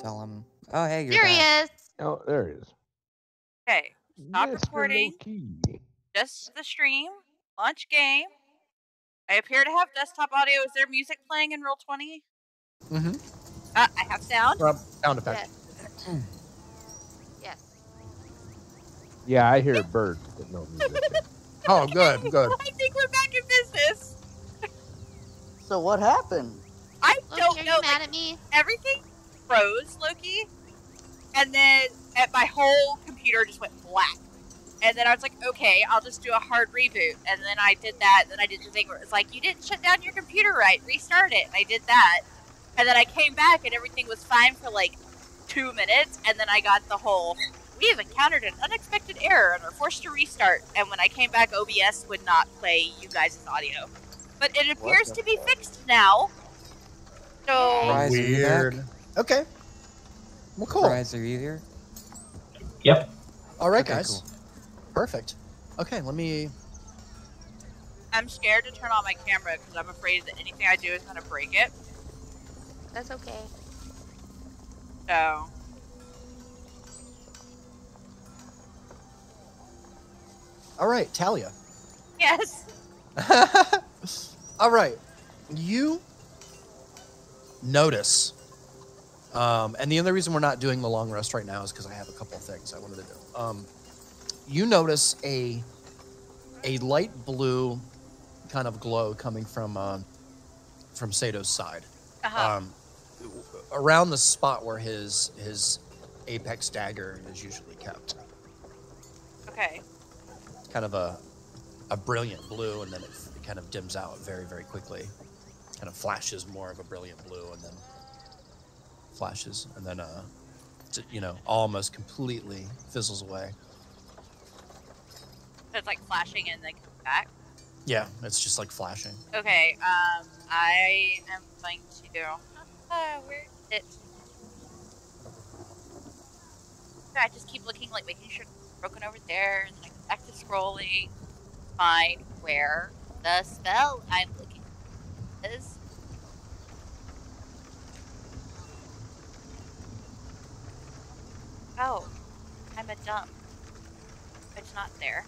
tell him. Oh, hey, you're There he back. is. Oh, there he is. Okay, stop Mr. recording. Loki. Just the stream. Launch game. I appear to have desktop audio. Is there music playing in Roll20? Mm-hmm. I have sound. Sound effect. Yes. Yes. Yeah, I hear birds, but no music. Oh, good, good. I think we're back in business. So what happened? I Loki, don't are know. you mad at me? Everything froze, Loki, and then my whole computer just went black. And then I was like, okay, I'll just do a hard reboot. And then I did that. And then I did the thing where it's like, you didn't shut down your computer right. Restart it. And I did that. And then I came back and everything was fine for like 2 minutes. And then I got the whole, we have encountered an unexpected error and are forced to restart. And when I came back, OBS would not play you guys' audio. But it appears to be fixed now. So Rise, are you back? Weird. Okay. Well, cool. Rise, are you here? Yep. All right, Okay, guys. cool. Perfect. Okay, let me. I'm scared to turn on my camera because I'm afraid that anything I do is going to break it. That's okay. So, All right, Talia. yes. All right, you notice, and the only reason we're not doing the long rest right now is because I have a couple of things I wanted to do. You notice a light blue kind of glow coming from Sato's side, Uh-huh. around the spot where his apex dagger is usually kept. Okay. Kind of a brilliant blue, and then it kind of dims out very, very quickly. Kind of flashes more of a brilliant blue, and then flashes, and then almost completely fizzles away. So it's like flashing and then comes back. Yeah, it's just like flashing. Okay, I am going to... where is it? I just keep looking, like, making sure it's broken over there, and then I go back to scrolling, find where the spell I'm looking for is. Oh, I'm a dumb. It's not there.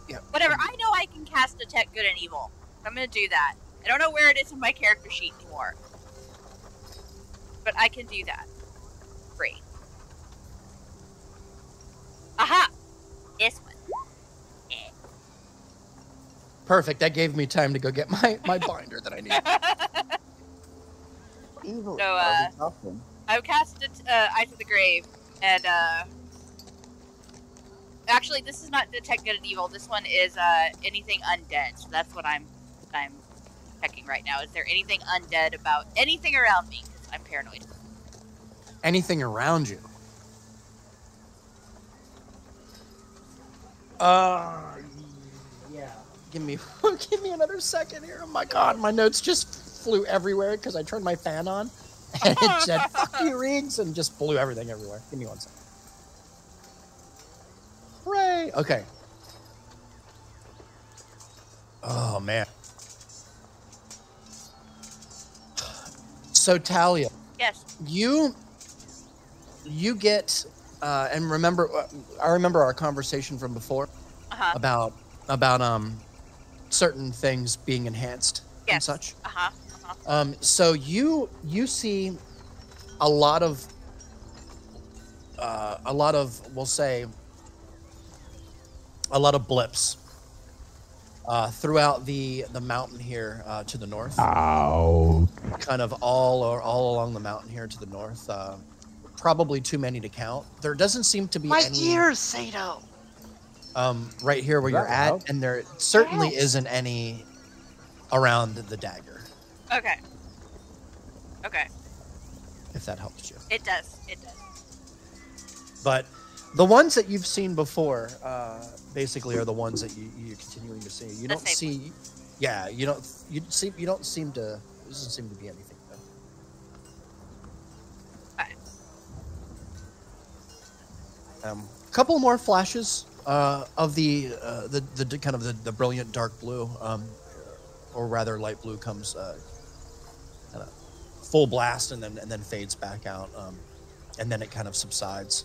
Yeah. Whatever, I know I can cast Detect Good and Evil. I'm gonna do that. I don't know where it is in my character sheet anymore. But I can do that. Great. Aha! This one. Yeah. Perfect. That gave me time to go get my binder that I need. Evil. So, Nothing. I've cast Eyes of the Grave, and, actually, this is not Detect Good and Evil. This one is, anything undead. So that's what I'm checking right now. Is there anything undead about anything around me? Because I'm paranoid. Anything around you? Yeah. Give me another second here. Oh my god, my notes just flew everywhere because I turned my fan on and it said "fuck you, Riggs" and just blew everything everywhere. Give me 1 second. Hooray! Okay. Oh man. So Talia, Yes. you get and remember, I remember our conversation from before Uh-huh. about certain things being enhanced and Yes. such. Uh-huh. Uh-huh. So you see a lot of we'll say a lot of blips throughout the mountain here to the north. Ow. Kind of all along the mountain here to the north. Probably too many to count. There doesn't seem to be My any ears, Sato. right here where Does you're that help? at, and there certainly Yes. isn't any around the dagger. Okay. Okay. If that helps you. It does. It does. But the ones that you've seen before, basically, are the ones that you're continuing to see. You The don't same see, yeah, you don't seem to. There doesn't seem to be anything though. Okay. Couple more flashes of the kind of the brilliant dark blue, or rather light blue, comes kind of full blast and then fades back out, and then it kind of subsides.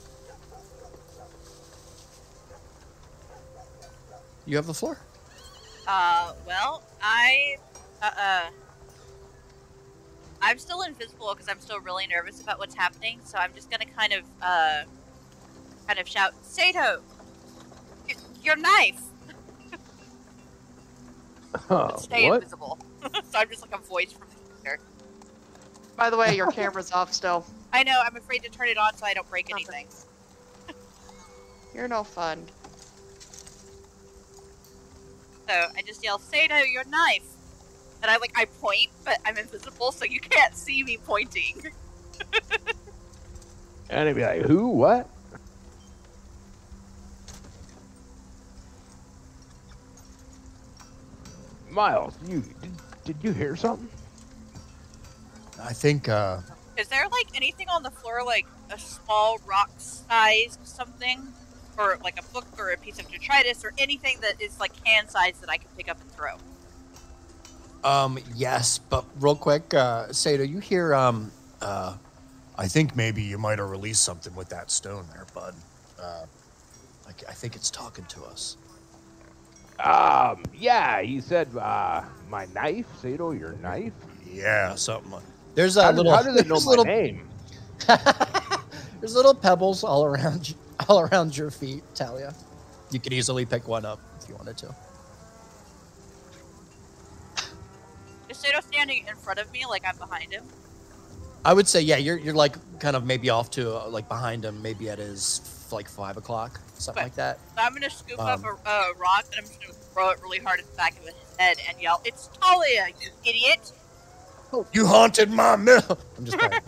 You have the floor. Well, I'm still invisible because I'm still really nervous about what's happening, so I'm just gonna kind of shout, Sato, your knife! But stay What? invisible. So I'm just like a voice from here. By the way, your camera's off still. I know, I'm afraid to turn it on so I don't break anything. You're no fun. So I just yell, Sato, your knife! And I point, but I'm invisible, so you can't see me pointing. And he'd be like, who? What? Miles, did you hear something? I think Is there anything on the floor, like a small rock-sized something? Or like a book or a piece of detritus or anything that is like hand-sized that I can pick up and throw? yes, but real quick, Sato, you hear I think maybe you might have released something with that stone there, bud. I think it's talking to us. Yeah, he said, my knife, Sato, your knife? Yeah, something like. There's a How little. does it know there's my little, name? There's little pebbles all around your feet, Talia. You could easily pick one up if you wanted to. Is Sato standing in front of me like I'm behind him? I would say, yeah, you're like kind of maybe off to like behind him, maybe at his like 5 o'clock, something Okay. like that. So I'm gonna scoop up a rock and I'm just gonna throw it really hard at the back of his head and yell, "It's Talia, you idiot!" You haunted my mill. I'm just playing.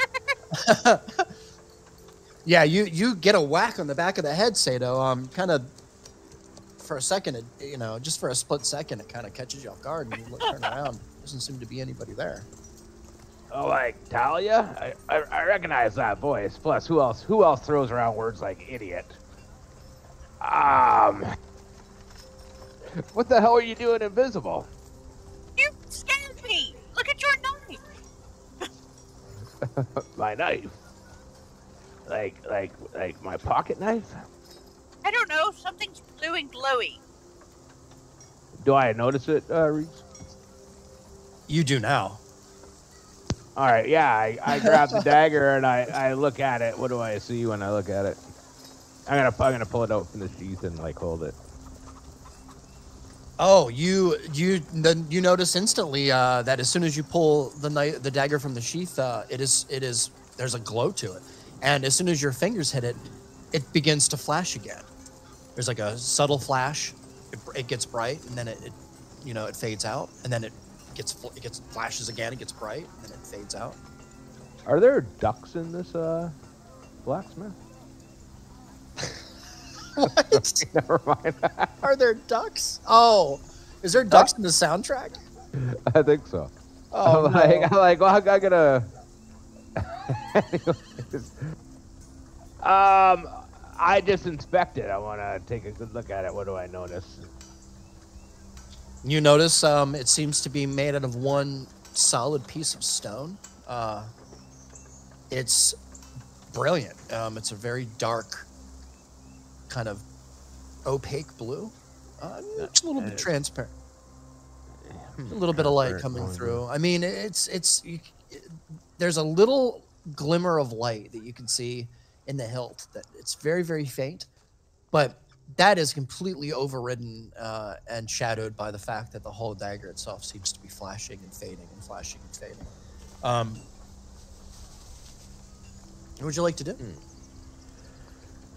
Yeah, you get a whack on the back of the head, Sato. Kind of for a second, just for a split second, it kind of catches you off guard, and you turn around. Doesn't seem to be anybody there. Oh, like Talia? I recognize that voice. Plus, who else throws around words like idiot? What the hell are you doing invisible? You scared me! Look at your knife! My knife? Like my pocket knife? I don't know, something's blue and glowy. Do I notice it, Reese? You do now. All right, yeah, I grab the dagger and I look at it. What do I see when I look at it? I'm gonna pull it out from the sheath and hold it. Oh, you notice instantly that as soon as you pull the dagger from the sheath, there's a glow to it, and as soon as your fingers hit it, it begins to flash again. There's like a subtle flash. It gets bright, and then it fades out, and then it gets flashes again. It gets bright, and then it fades out. Are there ducks in this blacksmith? What? Never mind. Are there ducks? Oh, is there ducks in the soundtrack? I think so. Oh, I'm no. like, well, I gotta. Anyways. I just inspected. I want to take a good look at it. What do I notice? You notice it seems to be made out of one solid piece of stone. It's brilliant. It's a very dark, kind of opaque blue. Just a little bit transparent. A little bit of light coming through. I mean, there's a little glimmer of light that you can see in the hilt. That it's very, very faint, but that is completely overridden and shadowed by the fact that the whole dagger itself seems to be flashing and fading and flashing and fading. What would you like to do?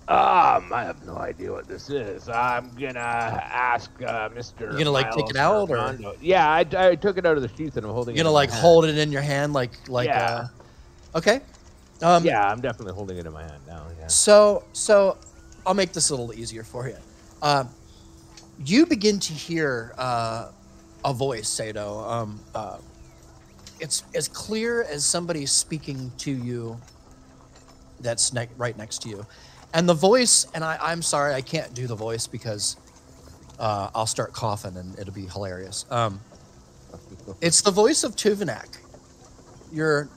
I have no idea what this is. I'm gonna ask Mr. You gonna take it out, or yeah, I took it out of the sheath and I'm holding. You gonna hold it in your hand, yeah. Okay. Yeah, I'm definitely holding it in my hand now. Yeah. So I'll make this a little easier for you. You begin to hear a voice, Sato. It's as clear as somebody speaking to you that's right next to you. And the voice, and I'm sorry, I can't do the voice because I'll start coughing and it'll be hilarious. It's the voice of Tuvenak, your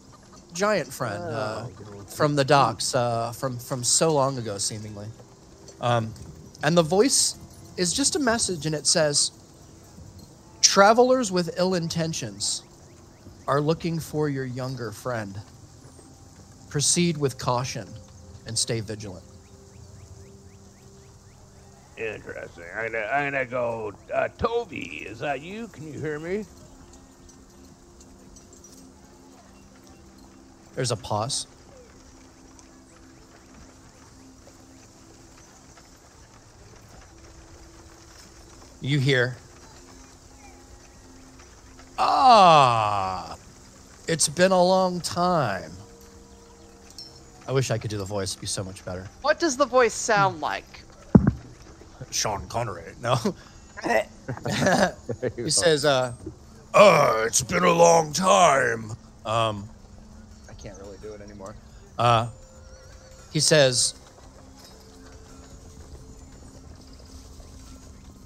giant friend from the docks, from so long ago, seemingly. And the voice is just a message, and it says, "Travelers with ill intentions are looking for your younger friend. Proceed with caution and stay vigilant." Interesting. I'm gonna go. Toby, is that you? Can you hear me? There's a pause. You hear, it's been a long time. I wish I could do the voice. It'd be so much better. What does the voice sound like? Sean Connery, no? He says, it's been a long time. I can't really do it anymore. He says,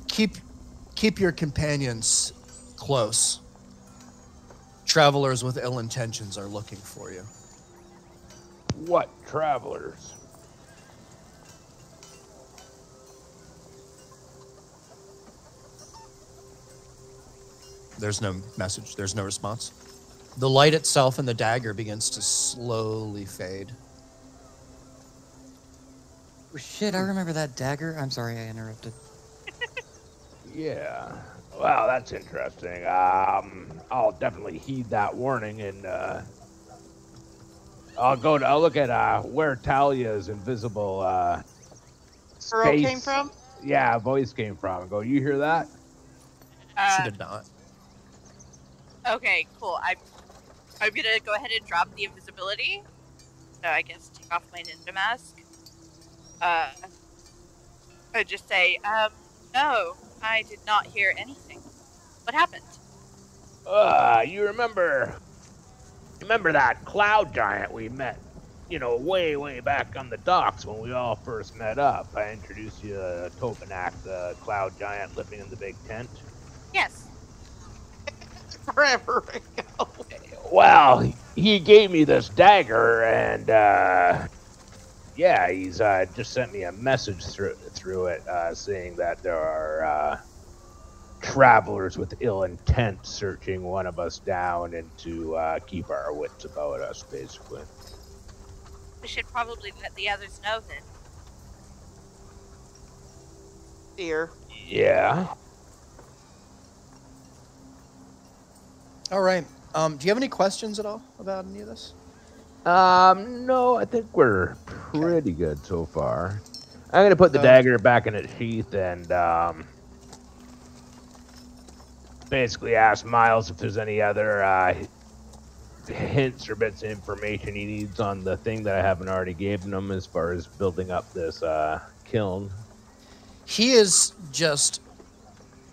keep your companions close. Travelers with ill intentions are looking for you. What travelers? There's no message. There's no response. The light itself and the dagger begins to slowly fade. Oh, shit, I remember that dagger. I'm sorry I interrupted. Yeah. Wow, that's interesting. I'll definitely heed that warning, and I'll look at where Talia's invisible Burrow space. came from? Yeah, voice came from. And go, you hear that? She did not. Okay, cool. I'm gonna go ahead and drop the invisibility. So I guess take off my ninja mask. I just say, no, I did not hear anything. What happened? You remember that cloud giant we met, way back on the docks when we all first met up? I introduced you to Topanak, the cloud giant living in the big tent. Yes. Forever ago. Well, he gave me this dagger, and he's just sent me a message through it, saying that there are travelers with ill intent searching one of us down, and to keep our wits about us, basically. We should probably let the others know then. Dear. Yeah. All right. Do you have any questions at all about any of this? No, I think we're pretty good so far. I'm gonna put the dagger back in its sheath and basically ask Miles if there's any other hints or bits of information he needs on the thing that I haven't already given him as far as building up this kiln. He is just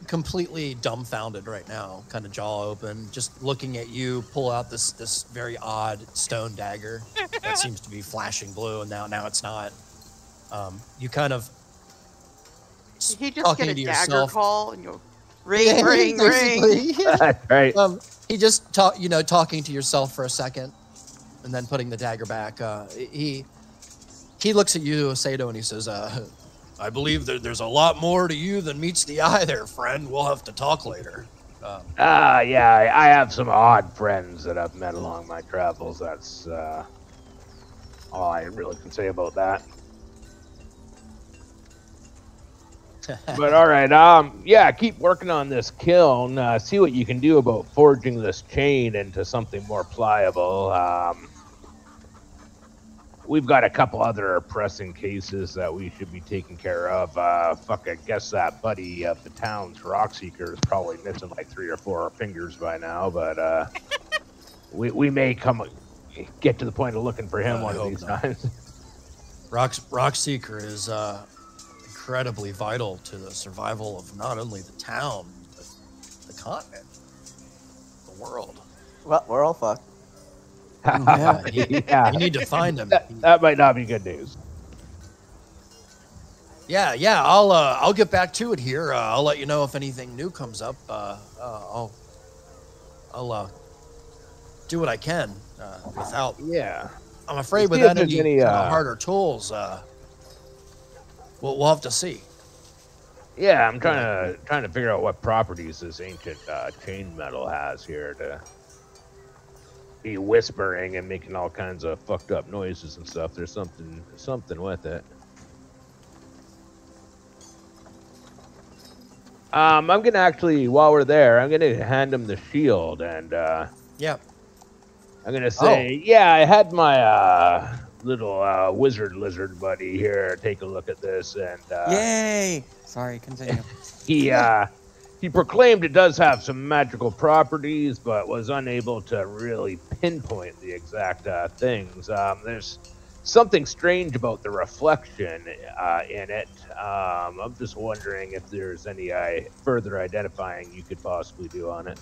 completely dumbfounded right now, kind of jaw open, just looking at you pull out this very odd stone dagger that seems to be flashing blue, and now it's not. You kind of Did he just talking get a to dagger yourself. call and you ring, ring, ring? Basically. Right. He just talking to yourself for a second, and then putting the dagger back. He looks at you, Sato, and he says, "I believe that there's a lot more to you than meets the eye, there, friend. We'll have to talk later." Yeah, I have some odd friends that I've met along my travels. That's all I really can say about that. But all right, keep working on this kiln. See what you can do about forging this chain into something more pliable. We've got a couple other pressing cases that we should be taking care of. I guess that buddy of the town's Rockseeker is probably missing like 3 or 4 fingers by now, but we may get to the point of looking for him one of these times. Rockseeker is incredibly vital to the survival of not only the town, but the continent, the world. Well, we're all fucked. Yeah, you need to find him. That might not be good news. Yeah. I'll get back to it here. I'll let you know if anything new comes up. I'll do what I can without. Yeah. I'm afraid See if without there's any any, kind of harder tools, we'll have to see. Yeah, I'm trying to figure out what properties this ancient chain metal has here to be whispering and making all kinds of fucked up noises and stuff. There's something with it. I'm gonna actually, while we're there, I'm gonna hand him the shield and Yeah. I'm gonna say, yeah, I had my little wizard lizard buddy here take a look at this, and Yay! Sorry, continue. he proclaimed it does have some magical properties, but was unable to really pinpoint the exact things. There's something strange about the reflection in it. I'm just wondering if there's any further identifying you could possibly do on it.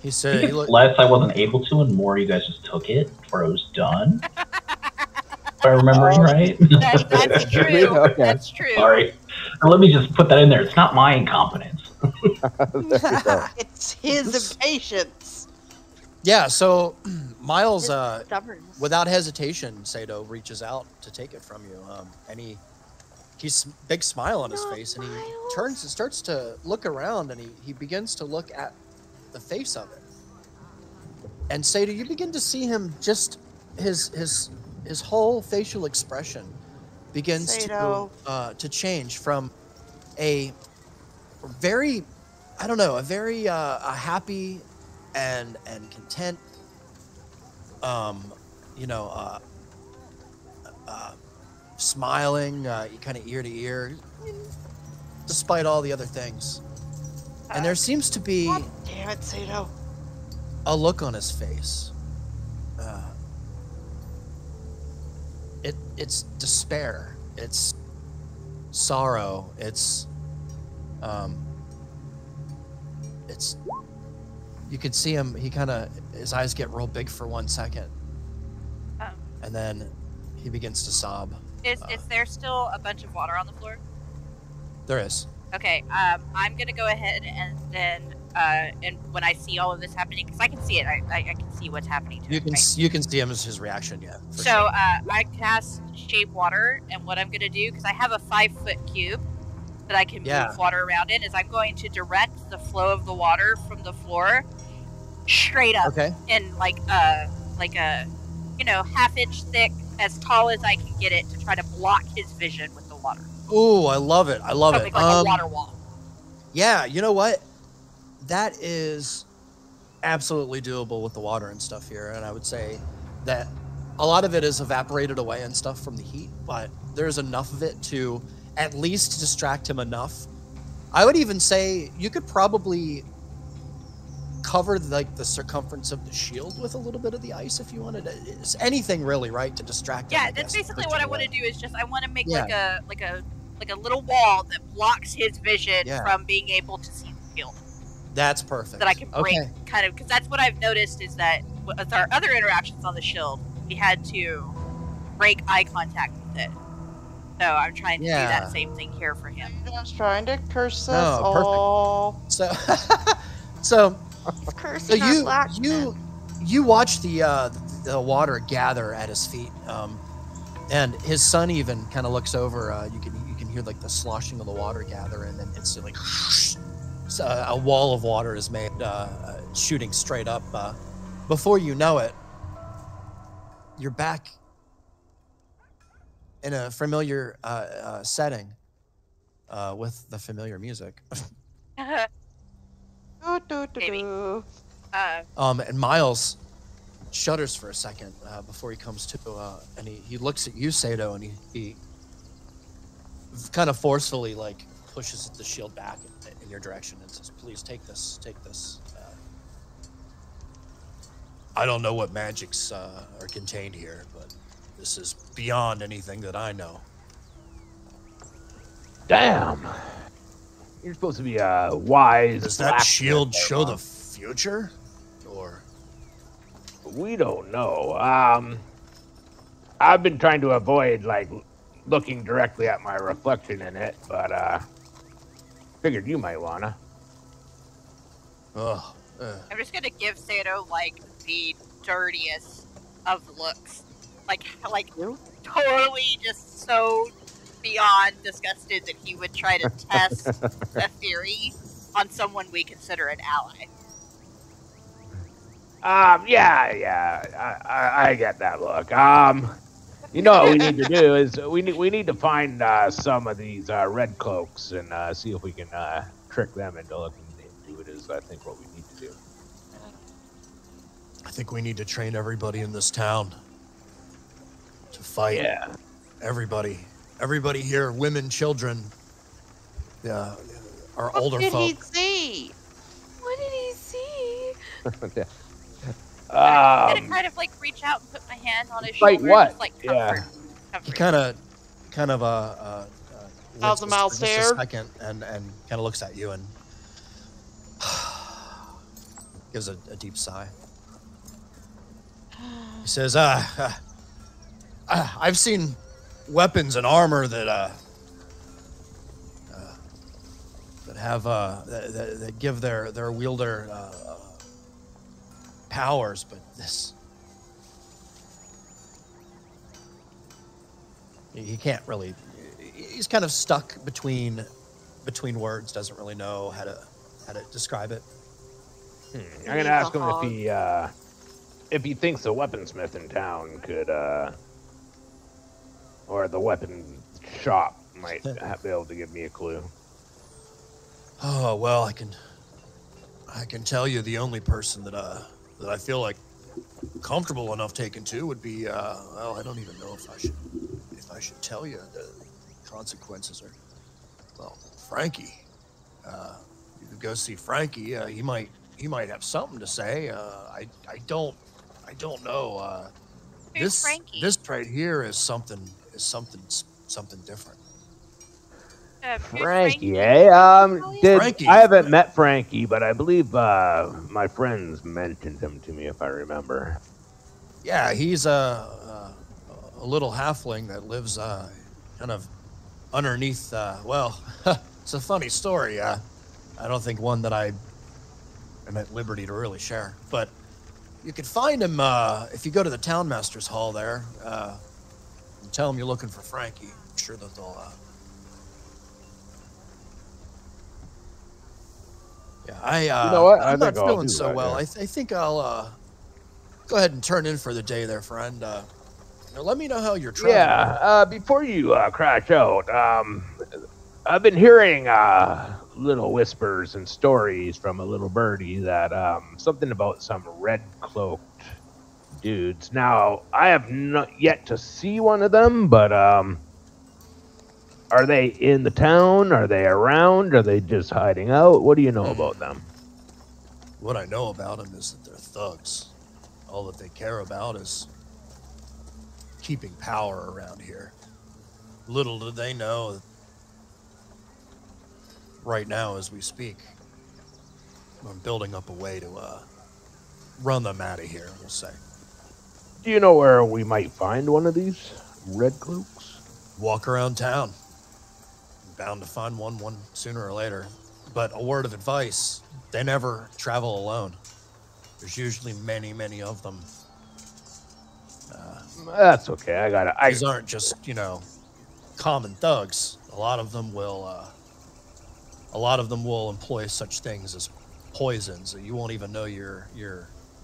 He said He less I wasn't able to, and more you guys just took it before it was done. If I'm remembering right. That's true. Okay. That's true. Sorry. Let me just put that in there. It's not my incompetence. It's his impatience. Yeah, so Miles, Stubbornness. without hesitation, Sato reaches out to take it from you. And he's big smile on his face, and he turns and starts to look around, and he begins to look at the face of it. And Sato, you begin to see him just his whole facial expression begins Sato. to change from a very, I don't know, a very a happy and content, smiling, kind of ear to ear, despite all the other things. And there seems to be God damn it, Sato. a look on his face. It's despair. It's sorrow. It's you could see him. His eyes get real big for 1 second, and then he begins to sob. Is there still a bunch of water on the floor? There is. Okay, I'm gonna go ahead and then, and when I see all of this happening, because I can see it, I can see what's happening to You it, can right? you can see him as his reaction. Yeah. for So, sure. I cast Shape Water, and what I'm gonna do, because I have a 5-foot cube that I can Yeah. move water around in, is I'm going to direct the flow of the water from the floor straight up Okay. in like a half-inch thick, as tall as I can get it, to try to block his vision with the water. Ooh, I love it. I love Something it. like a water wall. Yeah, you know what? That is absolutely doable with the water and stuff here. And I would say that a lot of it is evaporated away and stuff from the heat, but there's enough of it to at least distract him enough. I would even say you could probably cover like the circumference of the shield with a little bit of the ice if you wanted to. It's anything really, right, to distract him. Yeah, I that's guess, basically push what I him want to away. do. Is just I want to make Yeah. like a little wall that blocks his vision Yeah. from being able to see the field. That's perfect. That I can break, Okay. kind of, because that's what I've noticed is that with our other interactions on the shield, we had to break eye contact with it. So I'm trying to do Yeah. that same thing here for him. Just trying to curse No, us perfect. all. So, so He's cursing our black men. you watch the water gather at his feet, and his son even kind of looks over. You can hear like the sloshing of the water gather, and then instantly, so a wall of water is made, shooting straight up. Before you know it, you're back in a familiar setting with the familiar music. Do, do, do, Maybe. do. And Miles shudders for a second before he comes to, and he looks at you, Sato, and he kind of forcefully like pushes the shield back in your direction and says, "Please take this. I don't know what magics are contained here, but this is beyond anything that I know." Damn. You're supposed to be a wise. Does that blacksmith shield there, show Mom. the future, or? We don't know. I've been trying to avoid like looking directly at my reflection in it, but figured you might wanna. Ugh. I'm just gonna give Sato like the dirtiest of looks, like totally just so beyond disgusted that he would try to test a theory on someone we consider an ally. Yeah, I get that look. You know what we need to do is we need to find some of these red cloaks and see if we can trick them into looking into it. Is I think what we need to do. I think we need to train everybody in this town to fight. Yeah. Everybody here, women, children, our older What did folk. he see? What did he see? I'm gonna kind of like reach out and put my hand on his Fight shoulder, what? just like Yeah. comfort. He kind of How's the winces mouse for just a stared? second and kind of looks at you and gives a deep sigh. He says, I've seen weapons and armor that have that give their wielder powers, but this he can't really. He's kind of stuck between words. Doesn't really know how to describe it. I'm gonna ask him if he thinks a weaponsmith in town could or the weapon shop might be able to give me a clue. Oh well, I can tell you the only person that I feel like comfortable enough taking to would be well, I don't even know if I should tell you. The consequences are, well, Frankie. You could go see Frankie. He might have something to say. I don't know. Who's Frankie? This right here is something different. Who's Frankie, eh? Frankie. I haven't met Frankie, but I believe my friends mentioned him to me, if I remember. Yeah, he's a little halfling that lives kind of underneath. Well, it's a funny story. I don't think one that I'm at liberty to really share. But you can find him if you go to the townmaster's hall there. And tell them you're looking for Frankie. I'm sure that they'll. Yeah, you know what? I'm I not think I'll feeling do so that, well. yeah. I think I'll go ahead and turn in for the day there, friend. Now let me know how you're traveling. Yeah, before you crash out, I've been hearing little whispers and stories from a little birdie that something about some red-cloaked dudes. Now, I have not yet to see one of them, but are they in the town? Are they around? Are they just hiding out? What do you know about them? What I know about them is that they're thugs. All that they care about is keeping power around here. Little do they know that right now as we speak, I'm building up a way to run them out of here, we'll say. Do you know where we might find one of these red cloaks? Walk around town. Bound to find one sooner or later. But a word of advice, they never travel alone. There's usually many, many of them. That's okay. I got it. These aren't just, common thugs. A lot of them will employ such things as poisons that you won't even know you're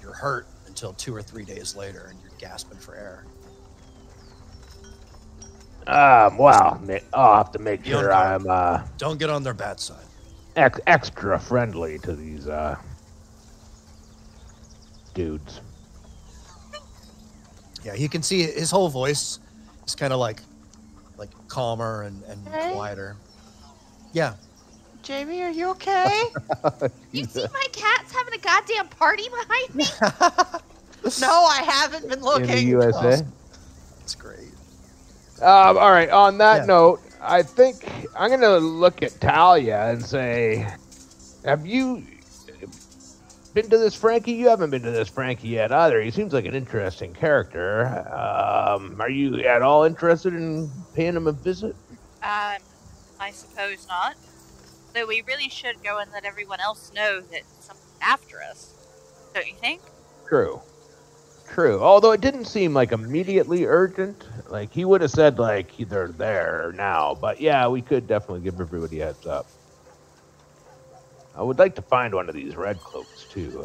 hurt until 2 or 3 days later and you're gasping for air. Well, I'll have to make sure I'm don't get on their bad side. extra friendly to these dudes. Yeah, you can see his whole voice is kind of like calmer and quieter. Yeah. Jamie, are you okay? You see my cats having a goddamn party behind me? No, I haven't been looking. In the USA. That's great. All right. On that note, I think I'm gonna look at Talia and say, "Have you been to this Frankie? You haven't been to this Frankie yet either. He seems like an interesting character. Are you at all interested in paying him a visit? I suppose not. Though we really should go and let everyone else know that something's after us. Don't you think? True. Although it didn't seem like immediately urgent. Like he would have said like they're there now. But yeah, we could definitely give everybody a heads up. I would like to find one of these red cloaks too.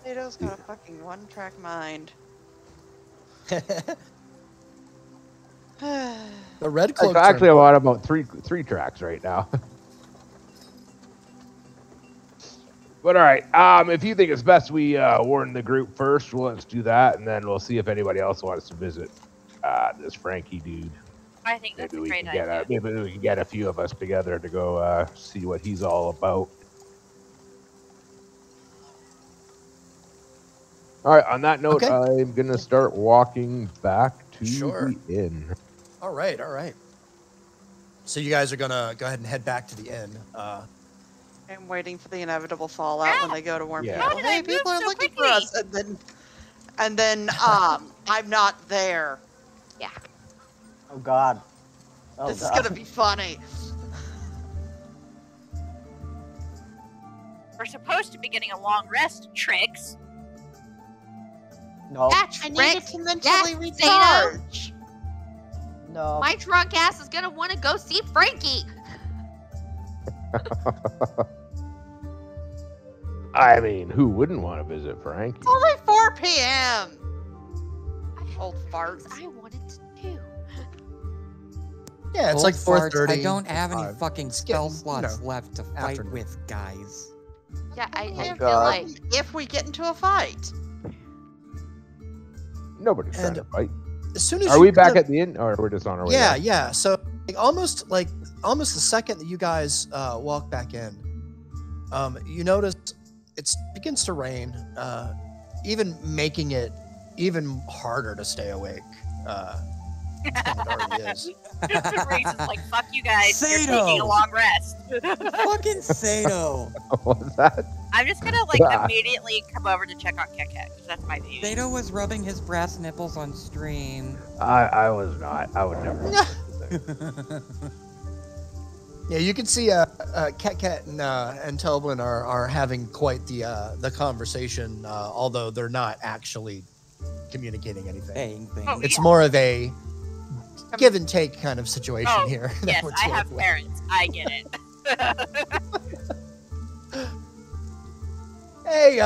Plato's got a fucking one-track mind. The red cloak. Actually, I'm on about three tracks right now. But all right, if you think it's best we warn the group first, well, let's do that, and then we'll see if anybody else wants to visit this Frankie dude. I think that's a great idea. Maybe we can get a few of us together to go see what he's all about. All right, on that note, Okay. I'm going to start walking back to Sure. the inn. All right. So you guys are gonna go ahead and head back to the inn. I'm waiting for the inevitable fallout when they go to warn Yeah. people. How did I Hey, move people are so looking quickly? for us, and then I'm not there. Oh God. Oh This God. is gonna be funny. We're supposed to be getting a long rest, Tricks. No. I need to mentally Yes, recharge. No. My drunk ass is gonna want to go see Frankie. I mean, who wouldn't want to visit Frankie? It's only 4 p.m. Old farts. I wanted to do. Yeah, it's Old like farts, 4:30. I don't have any 5. fucking It's spell getting, slots left to fight afternoon. with, guys. Yeah, I feel God. like If we get into a fight. Nobody's trying And- to fight. As soon as Are you we back kinda- at the inn, or we're just on our way? Yeah, there? yeah. So almost the second that you guys walk back in, you notice it begins to rain, even making it even harder to stay awake. It already is. Reese is like, fuck you guys, you're Sato! taking a long rest. Fucking Sato. What's that? I'm just gonna like Ah. immediately come over to check on Ket because that's my view. Sato was rubbing his brass nipples on stream. I was not. I would never. Yeah, you can see Ket and Tobin are having quite the conversation, although they're not actually communicating anything. Saying things. Oh, It's yeah. more of a give and take kind of situation Oh, here. that Yes, we're I dealing have with. parents. I get it. Hey,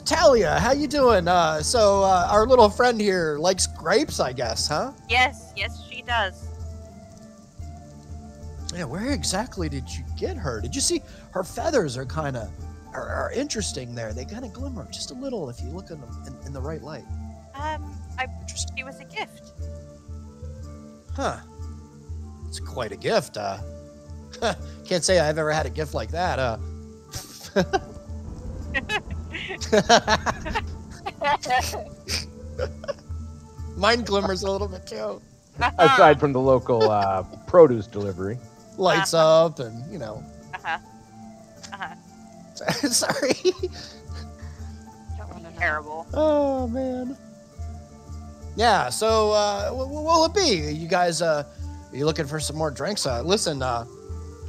Talia, how you doing? So our little friend here likes grapes, I guess, huh? yes, she does. Yeah, where exactly did you get her? Did you see her feathers are kind of are interesting there? They kind of glimmer just a little if you look in the right light. Interesting. She was a gift. Huh. It's quite a gift. Can't say I've ever had a gift like that. Mine glimmers a little bit too. Aside from the local produce delivery. Lights up and, you know. Sorry. Don't want to know. Terrible. Oh, man. Yeah, so what will it be? You guys, are you looking for some more drinks? Listen,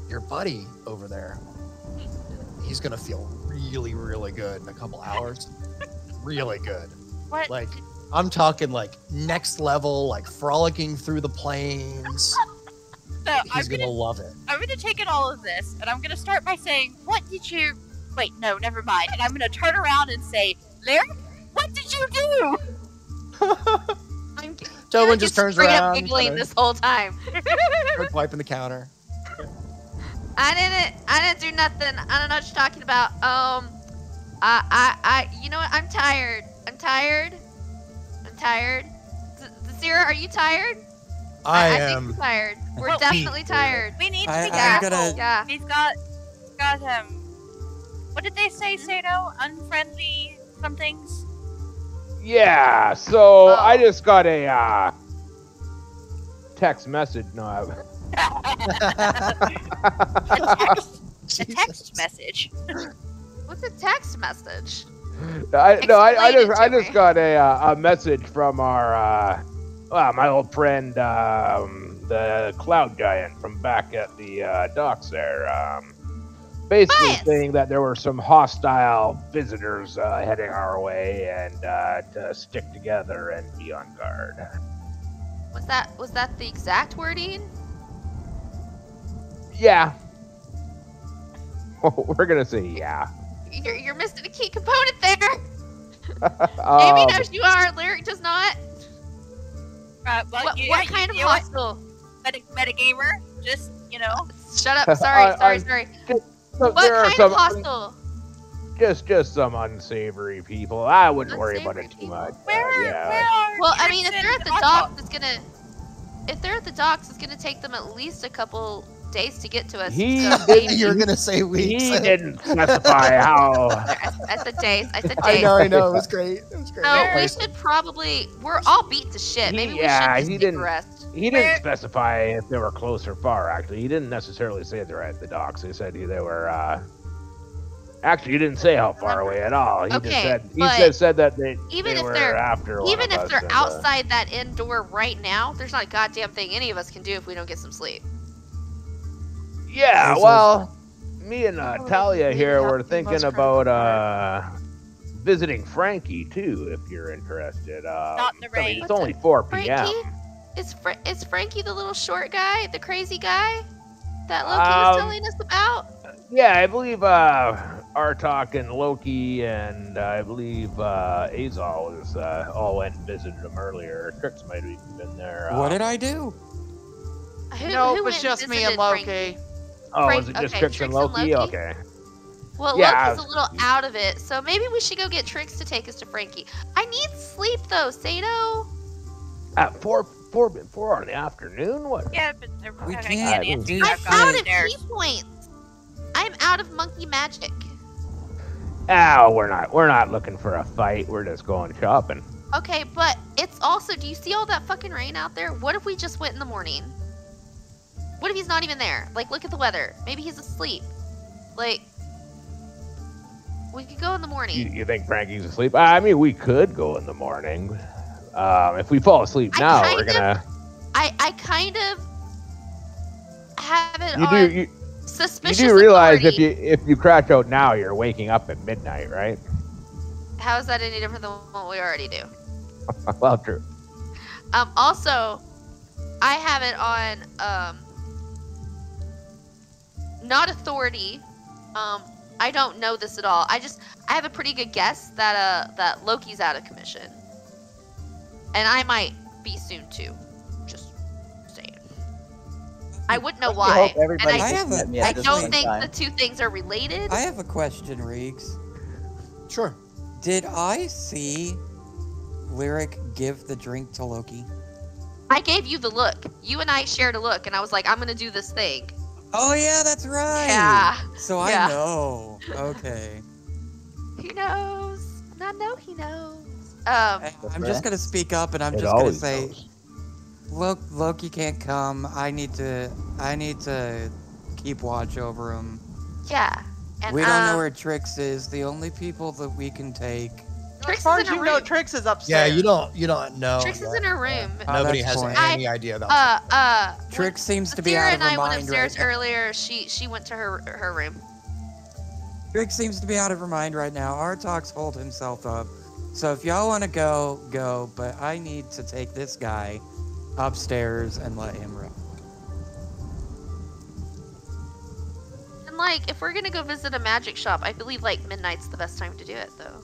your buddy over there, he's going to feel really, really good in a couple hours. Really good. What? Like, I'm talking like next level, like frolicking through the plains. So He's going to love it. I'm gonna take in all of this, and I'm gonna start by saying, "What did you?" Wait, no, never mind. And I'm gonna turn around and say, "Lyric, what did you do?" I'm Tobin just turns straight around. up giggling kinda this whole time. starts wiping the counter. I didn't do nothing. I don't know what you're talking about. You know what? I'm tired. Sarah, are you tired? I think am. we're tired. We're Well, definitely tired. We need to I- be I'm careful. gonna- Yeah. He's got what did they say, Sato? Unfriendly somethings. Yeah. So Oh. I just got a text message. No. A text Jesus. message. What's a text message? I Explain it just to me. got a message from our my old friend the Cloud Giant from back at the docks there. Basically Bias. saying that there were some hostile visitors heading our way and to stick together and be on guard. Was that the exact wording? Yeah. We're gonna say yeah. You're missing a key component there. Amy knows you are. Lyric does not. Well, What kind of hostile? Metagamer, just, Shut up. Sorry. So What there are kind some of hostile? just some unsavory people. I wouldn't worry about it Unsavory too much. where yeah. are Well, I mean, if Trix they're at and the Otto? docks, it's gonna take them at least a couple days to get to us. He so didn't- maybe- You're gonna say weeks. He didn't specify how. I said days. I said I days. know. It was great. It was great. So we should probably. We're all beat to shit. Maybe we should just he take didn't. a rest. He didn't specify if they were close or far. Actually, he didn't necessarily say they're at the docks. He said they were. Actually, he didn't say how far away at all. He Okay, just said that they if were they're after. one even of if us they're and, outside that inn door right now, there's not a goddamn thing any of us can do if we don't get some sleep. Yeah, There's well, me and Talia maybe here that's were the thinking most critical about visiting Frankie too, if you're interested. Not in the I mean, rain. it's only 4 p.m. Frankie, is Frankie the little short guy, the crazy guy that Loki was telling us about? Yeah, I believe Artok and Loki and I believe Azal was all went and visited him earlier. Trix might have even been there. What did I do? No, Who it was went just me visited and Loki. Frankie? Oh, Frank- was it just okay, Trix Trix and and Loki? Loki? Okay. Well, Yeah, I Loki's a was little confused. out of it, so maybe we should go get Trix to take us to Frankie. I need sleep though, Sato. At 4 in the afternoon? What? Yeah, but they're We not can't gonna get do Nancy I'm back out of upstairs. key points. I'm out of monkey magic. Oh, we're not looking for a fight. We're just going shopping. Okay, but it's also, do you see all that fucking rain out there? What if we just went in the morning? What if he's not even there? Like, look at the weather. Maybe he's asleep. Like, we could go in the morning. You think Frankie's asleep? I mean, we could go in the morning. If we fall asleep now, we're gonna. I kind of have it You on do. You suspicious do realize authority. if you crash out now, you're waking up at midnight, right? How is that any different than what we already do? Well, true. Also, I have it on not authority. I don't know this at all. I have a pretty good guess that that Loki's out of commission, and I might be soon too. Just saying. I wouldn't know I why. hope everybody and I gets have met a- me I at the don't same think time. the two things are related. I have a question, Reeks. Sure. Did I see Lyric give the drink to Loki? I gave you the look. You and I shared a look, and I was like, I'm gonna do this thing. Oh yeah, that's right. Yeah. So Yeah. I know. Okay. He knows. I know he knows. I'm just gonna speak up, and I'm It just gonna always say, knows. Loki can't come. I need to keep watch over him. Yeah. And, We don't know where Trix is. The only people that we can take. Trix As far is as in you her know, room. Trix is Yeah, upstairs. you don't know. Trix is in her room. Nobody that's has point. any idea about Trix seems to be Sarah out of and her I went mind upstairs right now. earlier. She went to her room. Trix seems to be out of her mind right now. Artok's hold himself up. So if y'all want to go. But I need to take this guy upstairs and let him rest. And like, if we're gonna go visit a magic shop, I believe like midnight's the best time to do it, though.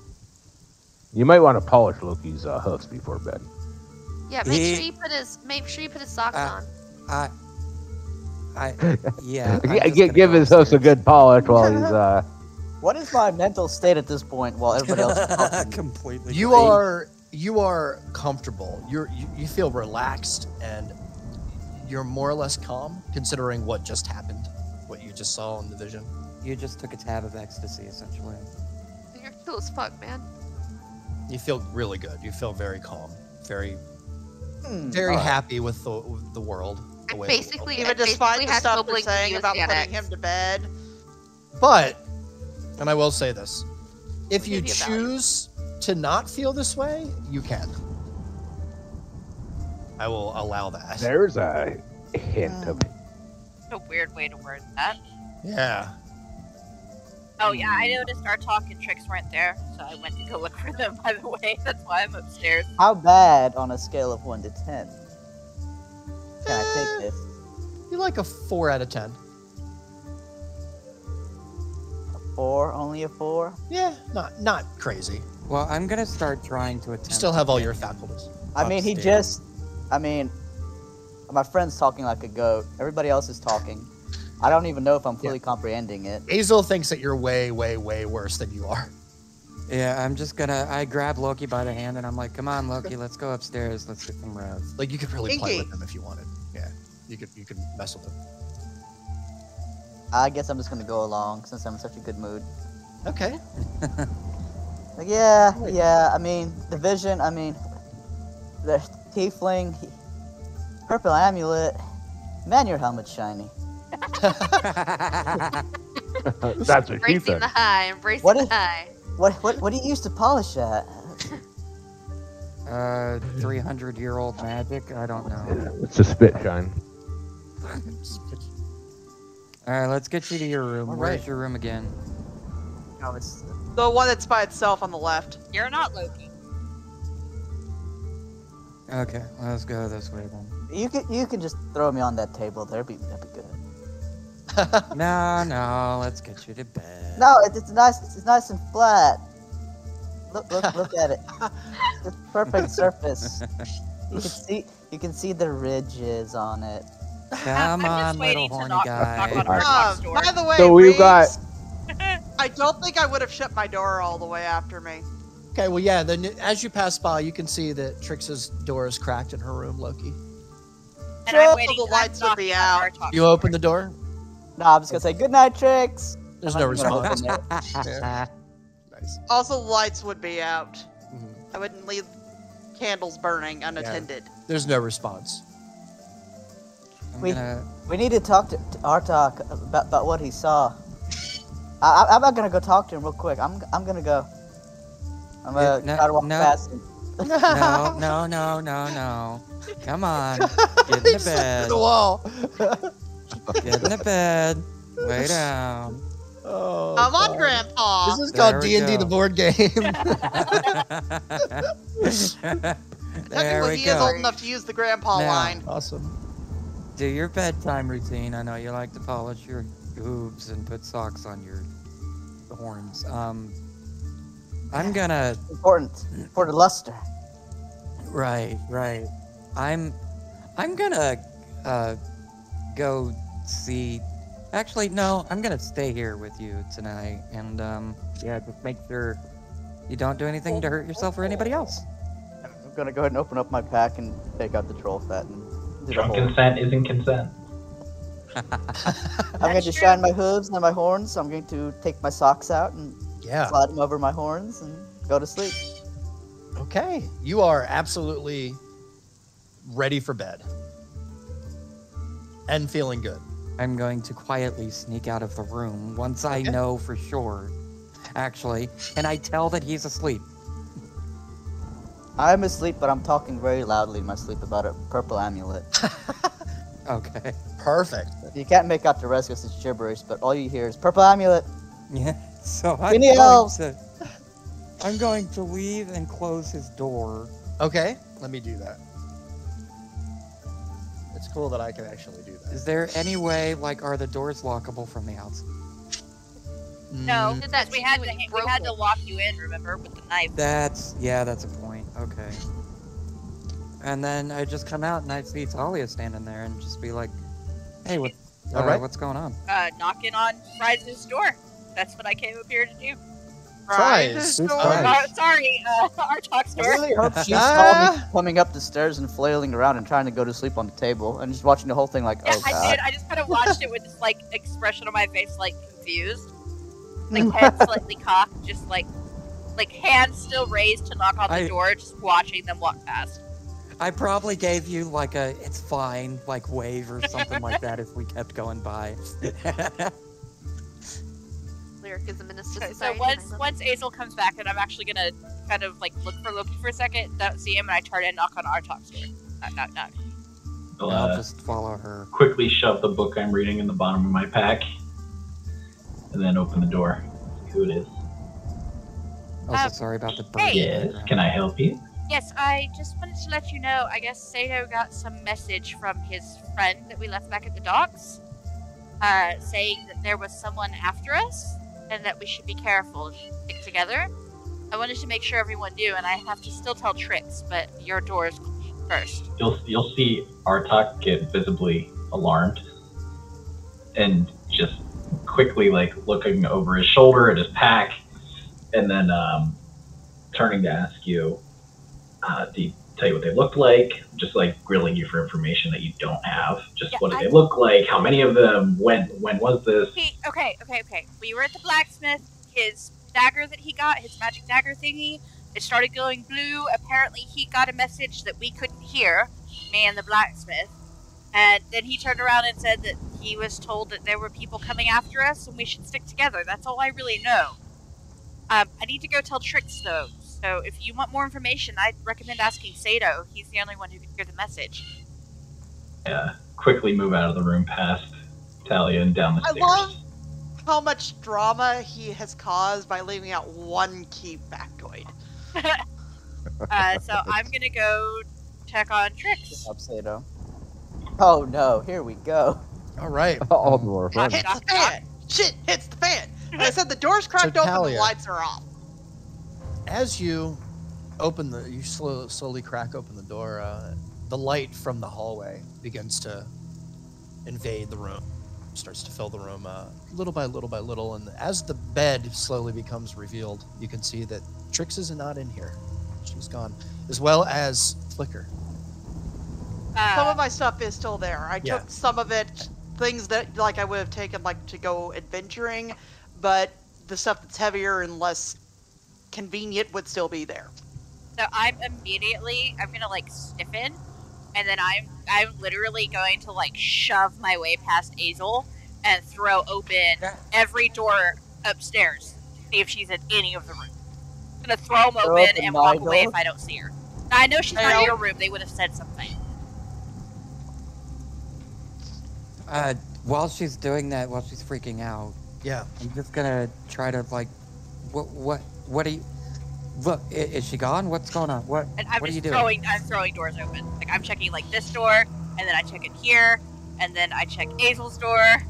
You might want to polish Loki's hoofs before bed. Yeah, make sure you put his socks Uh, on. Yeah. Give his hoofs a good polish while he's. What is my mental state at this point while everybody else is talking? Completely. You are comfortable. You feel relaxed and you're more or less calm considering what just happened, what you just saw in the vision. You just took a tab of ecstasy, essentially. You're cool as fuck, man. You feel really good. You feel very calm, very Alright. happy with the world. The I way basically, Even I despite basically the had stuff Goblin we're saying use about the putting annex. him to bed. But And I will say this. If you Give you value. choose to not feel this way, you can. I will allow that. There's a hint of A weird way to word that. Yeah. Oh yeah, I noticed our talk and tricks weren't there, so I went to go look for them. By the way, that's why I'm upstairs. How bad on a scale of 1 to 10 can I take this? You like a 4 out of 10. 4? Only a 4? Yeah, not crazy. Well, I'm gonna start trying to You attempt. still have all to your get faculties. I mean, upstairs. my friend's talking like a goat. Everybody else is talking. I don't even know if I'm fully comprehending it. Hazel thinks that you're way, way, way worse than you are. Yeah, I'm just gonna. I grab Loki by the hand and I'm like, "Come on, Loki, let's go upstairs. Let's get some rest." Like you could really play Inky. with him if you wanted. Yeah, you could mess with him. I guess I'm just gonna go along since I'm in such a good mood. Okay. Like, yeah. I mean, the vision. I mean, the tiefling, purple amulet. Man, your helmet's shiny. That's what she Embracing said. the high, embracing What the if- high. What do you use to polish that? 300-year-old magic. I don't know. It's a spit shine. All right, let's get you to your room. All Where's right. your room again? No, it's The one that's by itself on the left. You're not Loki. Okay, let's go this way then. you can just throw me on that table. That'd be good. No, let's get you to bed. No, it's nice. It's nice and flat. Look at it. It's perfect surface. You can see the ridges on it. Come I'm on, just little waiting to horny knock guy. on our talk's door. By the way, So we've Reeves, got- I don't think I would have shut my door all the way after me. Okay, well, yeah, then as you pass by, you can see that Trix's door is cracked in her room, Loki. And Sure, I'm waiting. the lights would be out. You open the door, No, I'm just gonna say good night, Trix. there's I'm no not gonna response. open it. Yeah. Nice. Also, the lights would be out. Mhm. I wouldn't leave candles burning unattended. There's no response. I'm We- gonna. We need to talk to Artok about what he saw. I'm not gonna go talk to him real quick. I'm gonna go. I'm gonna No, try to walk no. past him. No. Come on. Get in He the slipped bed. through the wall. Get in the bed. Lay down. Oh, Come on, God. Grandpa. This is There called we D&D, go. the board game. There Technically, we he is go. old enough to use the Grandpa Now. line. Awesome. Do your bedtime routine. I know you like to polish your hooves and put socks on your horns. I'm gonna. Important for the luster. Right. I'm gonna go see. Actually, no. I'm gonna stay here with you tonight, and yeah, just make sure you don't do anything to hurt yourself or anybody else. I'm gonna go ahead and open up my pack and take out the troll fat and do the Drunk whole. consent isn't consent. I'm going to That's shine true. my hooves and my horns. I'm going to take my socks out and Yeah. slide them over my horns and go to sleep. Okay. You are absolutely ready for bed. And feeling good. I'm going to quietly sneak out of the room once I Okay. know for sure. Actually, and I tell that he's asleep. I'm asleep, but I'm talking very loudly in my sleep about a purple amulet. Okay. Perfect. You can't make out the rest because it's gibberish, but all you hear is purple amulet. Yeah. So Mini elves. I'm going to leave and close his door. Okay. Let me do that. It's cool that I can actually do that. Is there any way, like, are the doors lockable from the outside? No, Mm, Did that we had when to you we broke had to it. lock you in. Remember with the knife. That's a point. Okay. And then I just come out and I see Talia standing there and just be like, "Hey, All right. what's going on?" Knocking on Fry's door. That's what I came up here to do. Fries. Fries. Who's Store. Fries? Sorry, our talk I store. really hope she saw me coming up the stairs and flailing around and trying to go to sleep on the table and just watching the whole thing like, Yeah, oh I god. did. I just kind of watched it with this like expression on my face, like confused, like head slightly cocked, just like hands still raised to knock on the I- door, just watching them walk past. I probably gave you like a "it's fine" like wave or something like that if we kept going by. Lyric is a menace to So society. once Azel comes back, and I'm actually gonna kind of like look for Loki for a second, don't see him, and I turn and knock on Artok's door. Knock, knock. I'll just follow her. Quickly shove the book I'm reading in the bottom of my pack, and then open the door. See who it is. Also, sorry about the bird. Hey. Yes, can I help you? Yes, I just wanted to let you know, I guess Sato got some message from his friend that we left back at the docks, saying that there was someone after us, and that we should be careful and stick together. I wanted to make sure everyone knew, and I have to still tell Trix, but your door is first. You'll see Artok get visibly alarmed, and just quickly looking over his shoulder at his pack, and then turning to ask you, do you tell you what they look like? Just grilling you for information that you don't have. Just Yeah, what do they look like? How many of them? When was this? Okay. We were at the blacksmith. His dagger that he got, his magic dagger thingy, it started glowing blue. Apparently he got a message that we couldn't hear, me and the blacksmith. And then he turned around and said that he was told that there were people coming after us and we should stick together. That's all I really know. I need to go tell Trix, though. So if you want more information, I'd recommend asking Sato. He's the only one who can hear the message. Yeah, quickly move out of the room past Talia and down the I stairs. love how much drama he has caused by leaving out one key factoid. So I'm gonna go check on Trix. Up, Sato. Oh no, here we go. All right. All the more fun. Hits the fan! Shit hits the fan! I said the door's cracked open, Talia. the lights are off. As you slowly crack open the door, the light from the hallway begins to invade the room, starts to fill the room little by little, and as the bed slowly becomes revealed, you can see that Trix is not in here. She's gone, as well as Flicker. Some of my stuff is still there. I Yeah. took some of it, things that I would have taken to go adventuring, but the stuff that's heavier and less convenient would still be there. So I'm gonna stiffen, and then I'm literally going to shove my way past Azel and throw open every door upstairs. See if she's in any of the rooms. I'm gonna throw them open and walk away if I don't see her. Now, I know she's not in your room. They would have said something. While she's doing that, while she's freaking out, Yeah. I'm just gonna try to what are you? Look, is she gone? What's going on? What? And I'm what are you just doing? I'm throwing doors open. I'm checking this door, and then I check it here, and then I check Azel's door,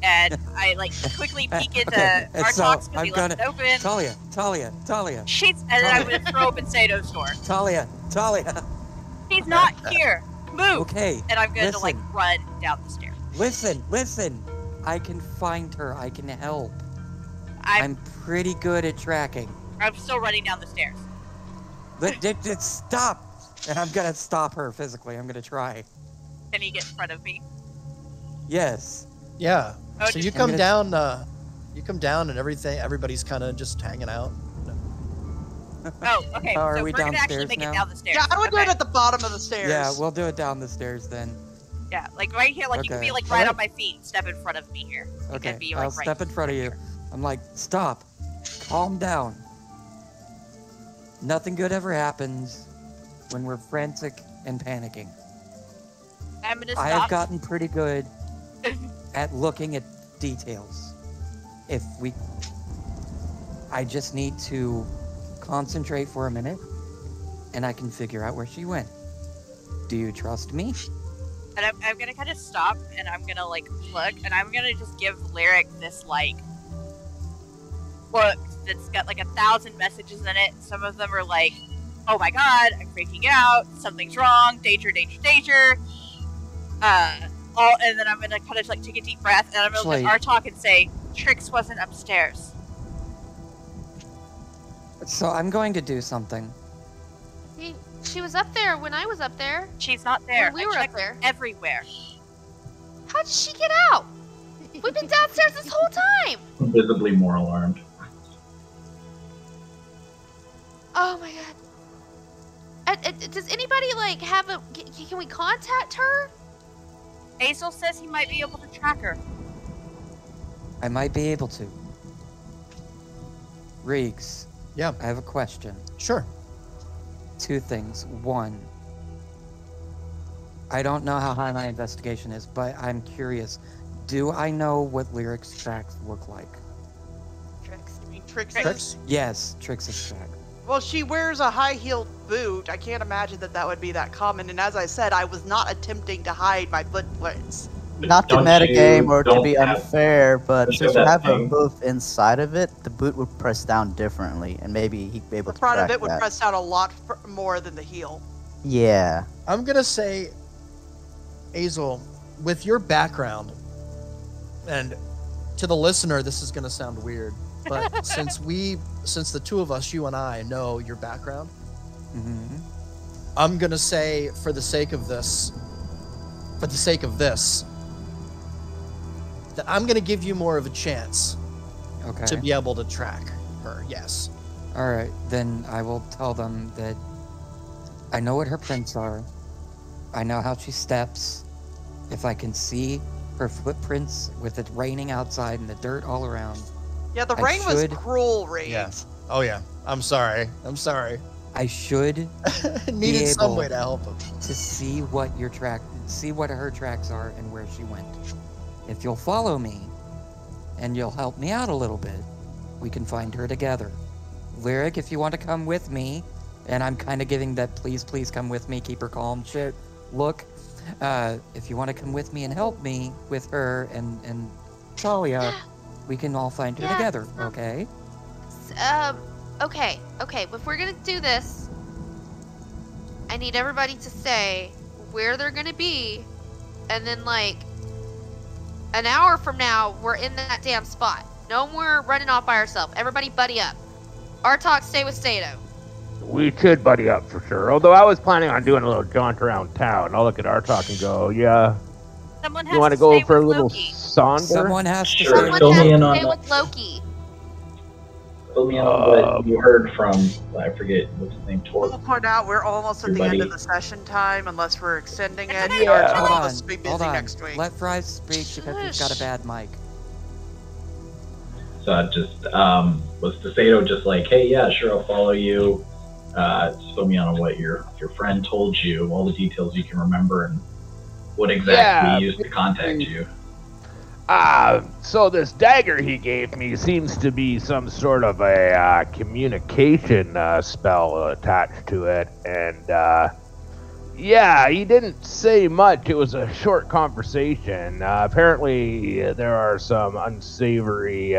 and I quickly peek into Okay, and so Artok's because I'm he left it open. Talia. And then I'm gonna throw open Sato's door. Talia. He's not here. Move. Okay. And I'm going listen. to run down the stairs. Listen. I can find her. I can help. I'm I'm pretty good at tracking. still running down the stairs. Just stop. And I'm gonna stop her physically. I'm gonna try. Can he get in front of me? Yes. Yeah. Oh, So you just- come down. You come down, and everybody's kind of just hanging out. Oh, okay. Are So we we're going to actually downstairs make now? it down the stairs. Yeah, I would do Okay. it at the bottom of the stairs. Yeah, we'll do it down the stairs then. Yeah, right here. You can Okay. be right Alright. on my feet. Step in front of me here. You Okay, can be, I'll right step in front of you. here. I'm like, stop. Calm down. Nothing good ever happens when we're frantic and panicking. I'm going to I stop. have gotten pretty good at looking at details. I just need to concentrate for a minute, and I can figure out where she went. Do you trust me? And I'm going to kind of stop, and I'm going to, look, and I'm going to just give Lyric this, book that's got, 1,000 messages in it. Some of them are oh my god, I'm freaking out, something's wrong, danger. And then I'm going to kind of, take a deep breath, and I'm going to look at Artok and say, Trix wasn't upstairs. So I'm going to do something. She was up there when I was up there. She's not there. When we I were up checked there. everywhere. How did she get out? We've been downstairs this whole time. Visibly more alarmed. Oh my god. Does anybody have a? Can we contact her? Azel says he might be able to track her. I might be able to. Reeks, Yeah, I have a question. sure. 2 things. 1, I don't know how high my investigation is, but I'm curious. Do I know what Lyric's tracks look like? Tricks. You mean Trixie? Tricks? Yes, Trix's track. Well, she wears a high-heeled boot. I can't imagine that would be that common. And as I said, I was not attempting to hide my footprints. Not to Don't metagame you- or to don't be have- unfair, but don't since you you have have a thing? hoof inside of it, the boot would press down differently, and maybe he'd be able The to front track of it would that. press down a lot more than the heel. Yeah. I'm gonna say, Azel, with your background, and to the listener, this is gonna sound weird, but since the two of us, you and I, know your background, Mm-hmm. I'm gonna say, for the sake of this, that I'm gonna give you more of a chance Okay. to be able to track her. Yes. All right, then I will tell them that I know what her prints are. I know how she steps. If I can see her footprints with it raining outside and the dirt all around, Yeah, the I rain was should- cruel, Reed. Yeah. Oh yeah. I'm sorry. I should Needed some able- way to help him. to see what her tracks are and where she went. If you'll follow me and you'll help me out a little bit, we can find her together. Lyric, if you want to come with me, and I'm kind of giving that please come with me, keep her calm shit look. If you want to come with me and help me with her and Talia, we can all find her Yeah. together, okay? Okay. If we're gonna do this, I need everybody to say where they're gonna be, and then like an hour from now, we're in that damn spot. No more running off by ourselves. Everybody, buddy up. Artok, stay with Stato. We should buddy up for sure. Although I was planning on doing a little jaunt around town. I'll look at Artok and go, yeah. Someone has You want to to go stay for a with little Loki. sonder? Someone has to Sure. stay Fill Someone me has in to on stay that. with Loki. Fill me in on what you heard from, I forget what's his name, We'll Torque. point out we're almost at the end Everybody- of the session time, unless we're extending it. Yeah. And Archie Hold will on, just be busy hold on. next week. Let Fries speak because he's got a Shush. bad mic. So I just, was Desato just like, hey, yeah, sure, I'll follow you. Just fill me on what your friend told you, all the details you can remember, and what exactly Yeah, you used to contact you. So this dagger he gave me seems to be some sort of a communication spell attached to it, and yeah, he didn't say much. It was a short conversation. Apparently, there are some unsavory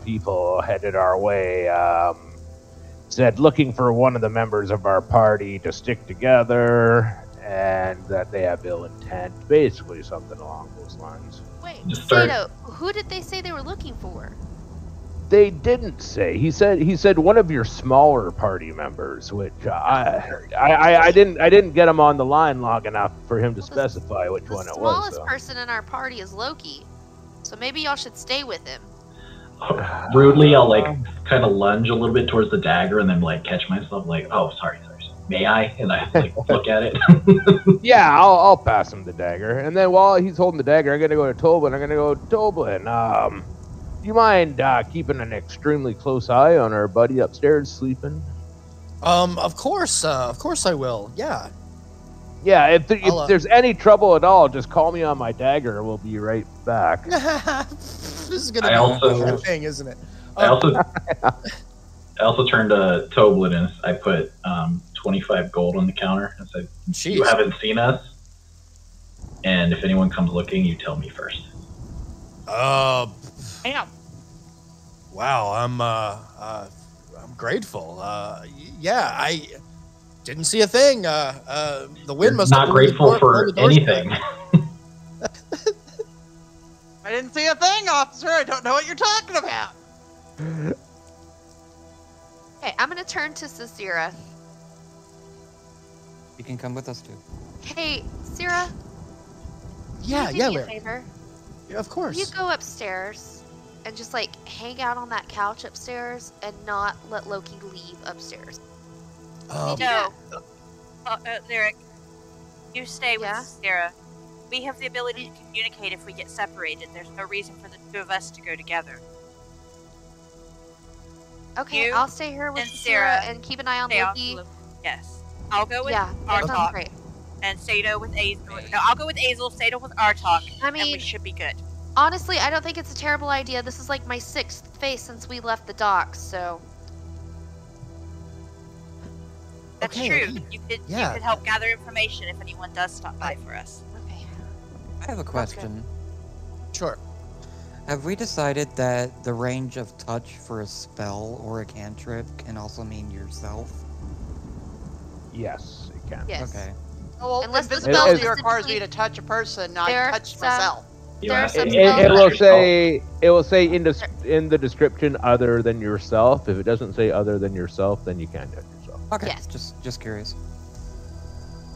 people headed our way. Said looking for one of the members of our party to stick together, and that they have ill intent. Basically, something along those lines. Wait, Just start- Stato, who did they say they were looking for? They didn't say. He said one of your smaller party members, which I didn't get him on the line long enough for him to specify which The one it was. smallest So. person in our party is Loki, so maybe y'all should stay with him. Rudely, I'll like kind of lunge a little bit towards the dagger and then like catch myself like, oh, sorry. May I? And I like look at it. Yeah, I'll pass him the dagger, and then while he's holding the dagger, I'm gonna go to Toblin. You mind keeping an extremely close eye on our buddy upstairs sleeping? Of course I will. Yeah. Yeah, if I'll, there's any trouble at all, just call me on my dagger. We'll be right back. This is gonna I be also- a thing, isn't it? I also turned to Toblin and I put 25 gold on the counter and said, you Jeez. haven't seen us, and if anyone comes looking, you tell me first. Damn. Wow, I'm grateful. Yeah, I didn't see a thing. The wind You're must not have blown the grateful door- blown for the doors shut. anything. I didn't see a thing, officer. I don't know what you're talking about. Okay, I'm gonna turn to Sisira. You can come with us too. Hey, Sira, Yeah, can you yeah, do me a Larry. favor? Yeah, of course. You go upstairs and just like hang out on that couch upstairs and not let Loki leave upstairs. No. Lyric, you stay with Yeah? Sarah. We have the ability to communicate if we get separated. There's no reason for the two of us to go together. Okay, You I'll stay here with and Sarah Sarah and keep an eye on stay off Loki. Yes. I'll go with Yeah, that sounds Artok great. and Sato with Azel. No, I'll go with Azel, Sato with Artok, I and we mean, should be good. honestly, I don't think it's a terrible idea. This is like my 6th face since we left the docks, so That's Okay, true. okay. You could Yeah. help gather information if anyone does stop by for us. okay. I have a question. Sure. Have we decided that the range of touch for a spell or a cantrip can also mean yourself? Yes, it can. Yes. Okay. Well, Unless the invisibility spell requires me specifically- to touch a person, not There are touch some- myself. You There are have to some touch spells- It will yourself. say in the description other than yourself. If it doesn't say other than yourself, then you can't touch yourself. Okay. Yes. Just curious.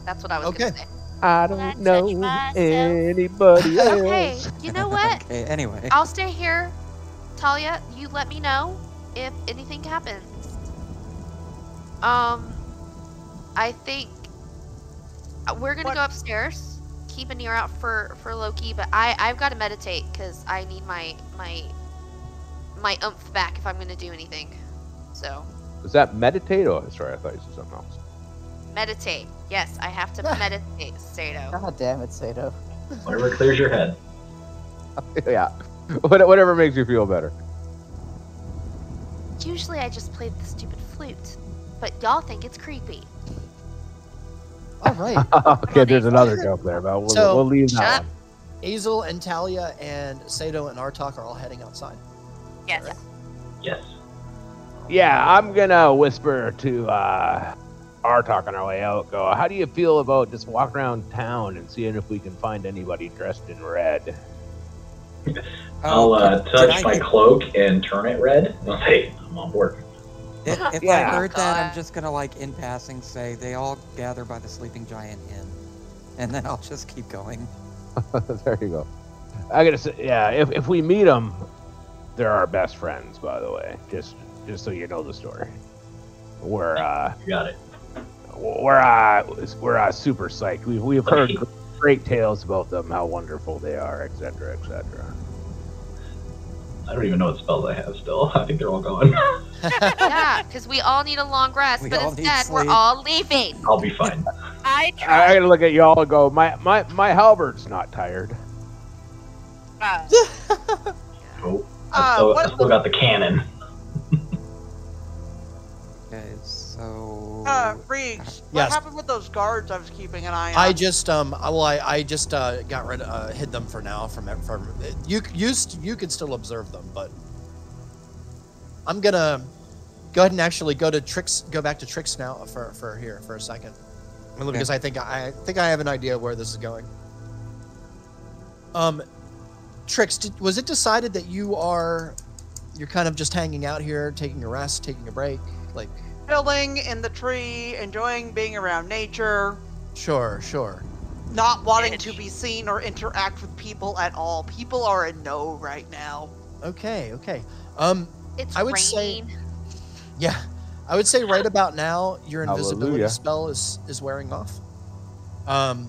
That's what I was Okay. gonna say. I Well, I don't know touch myself. anybody else. Okay, you know what? Okay. Anyway. I'll stay here. Talia, you let me know if anything happens. I think we're gonna What- go upstairs. Keep an ear out for Loki, but I've got to meditate because I need my oomph back if I'm gonna do anything. So Is that meditate? Oh, sorry, I thought you said something else. meditate. Yes, I have to meditate, Sato. God damn it, Sato. Whatever clears your head. Yeah, whatever makes you feel better. Usually I just play the stupid flute, but y'all think it's creepy. All right. Okay, there's another joke there, but we'll, So- we'll leave Shut that up. one. Azel and Talia and Sato and Artok are all heading outside. Yes. Yes. Yeah, I'm gonna whisper to Artok on our way out. Go. How do you feel about just walking around town and seeing if we can find anybody dressed in red? I'll Did touch I my get- cloak and turn it red. I'll say, I'm on board. If Yeah. I heard that, I'm God. just gonna like in passing say they all gather by the Sleeping Giant Inn, and then I'll just keep going. There you go. I gotta say, yeah. If we meet them, they're our best friends, by the way. Just so you know the story. We're You got it. we're super psyched. We've heard great tales about them, how wonderful they are, etc., etc. I don't even know what spells I have still. I think they're all gone. Yeah, because we all need a long rest, We but all need instead we're sleep. all leaving. I'll be fine. I I tried. gotta look at y'all and go, my halberd's not tired. Oh, I still got the cannon. Okay, so Riggs, what Yes. happened with those guards I was keeping an eye on? I just I just got rid hid them for now from you could still observe them, but I'm gonna go ahead and actually go back to Trix now for here for a second. Because I think I have an idea where this is going. Trix, was it decided that you're kind of just hanging out here, taking a rest, taking a break? Like, chilling in the tree, enjoying being around nature, sure. not wanting Bitch. to be seen or interact with people at all. People are a no right now. Okay. It's I would raining. say- Yeah, I would say right about now your invisibility Hallelujah. spell is wearing off. I'll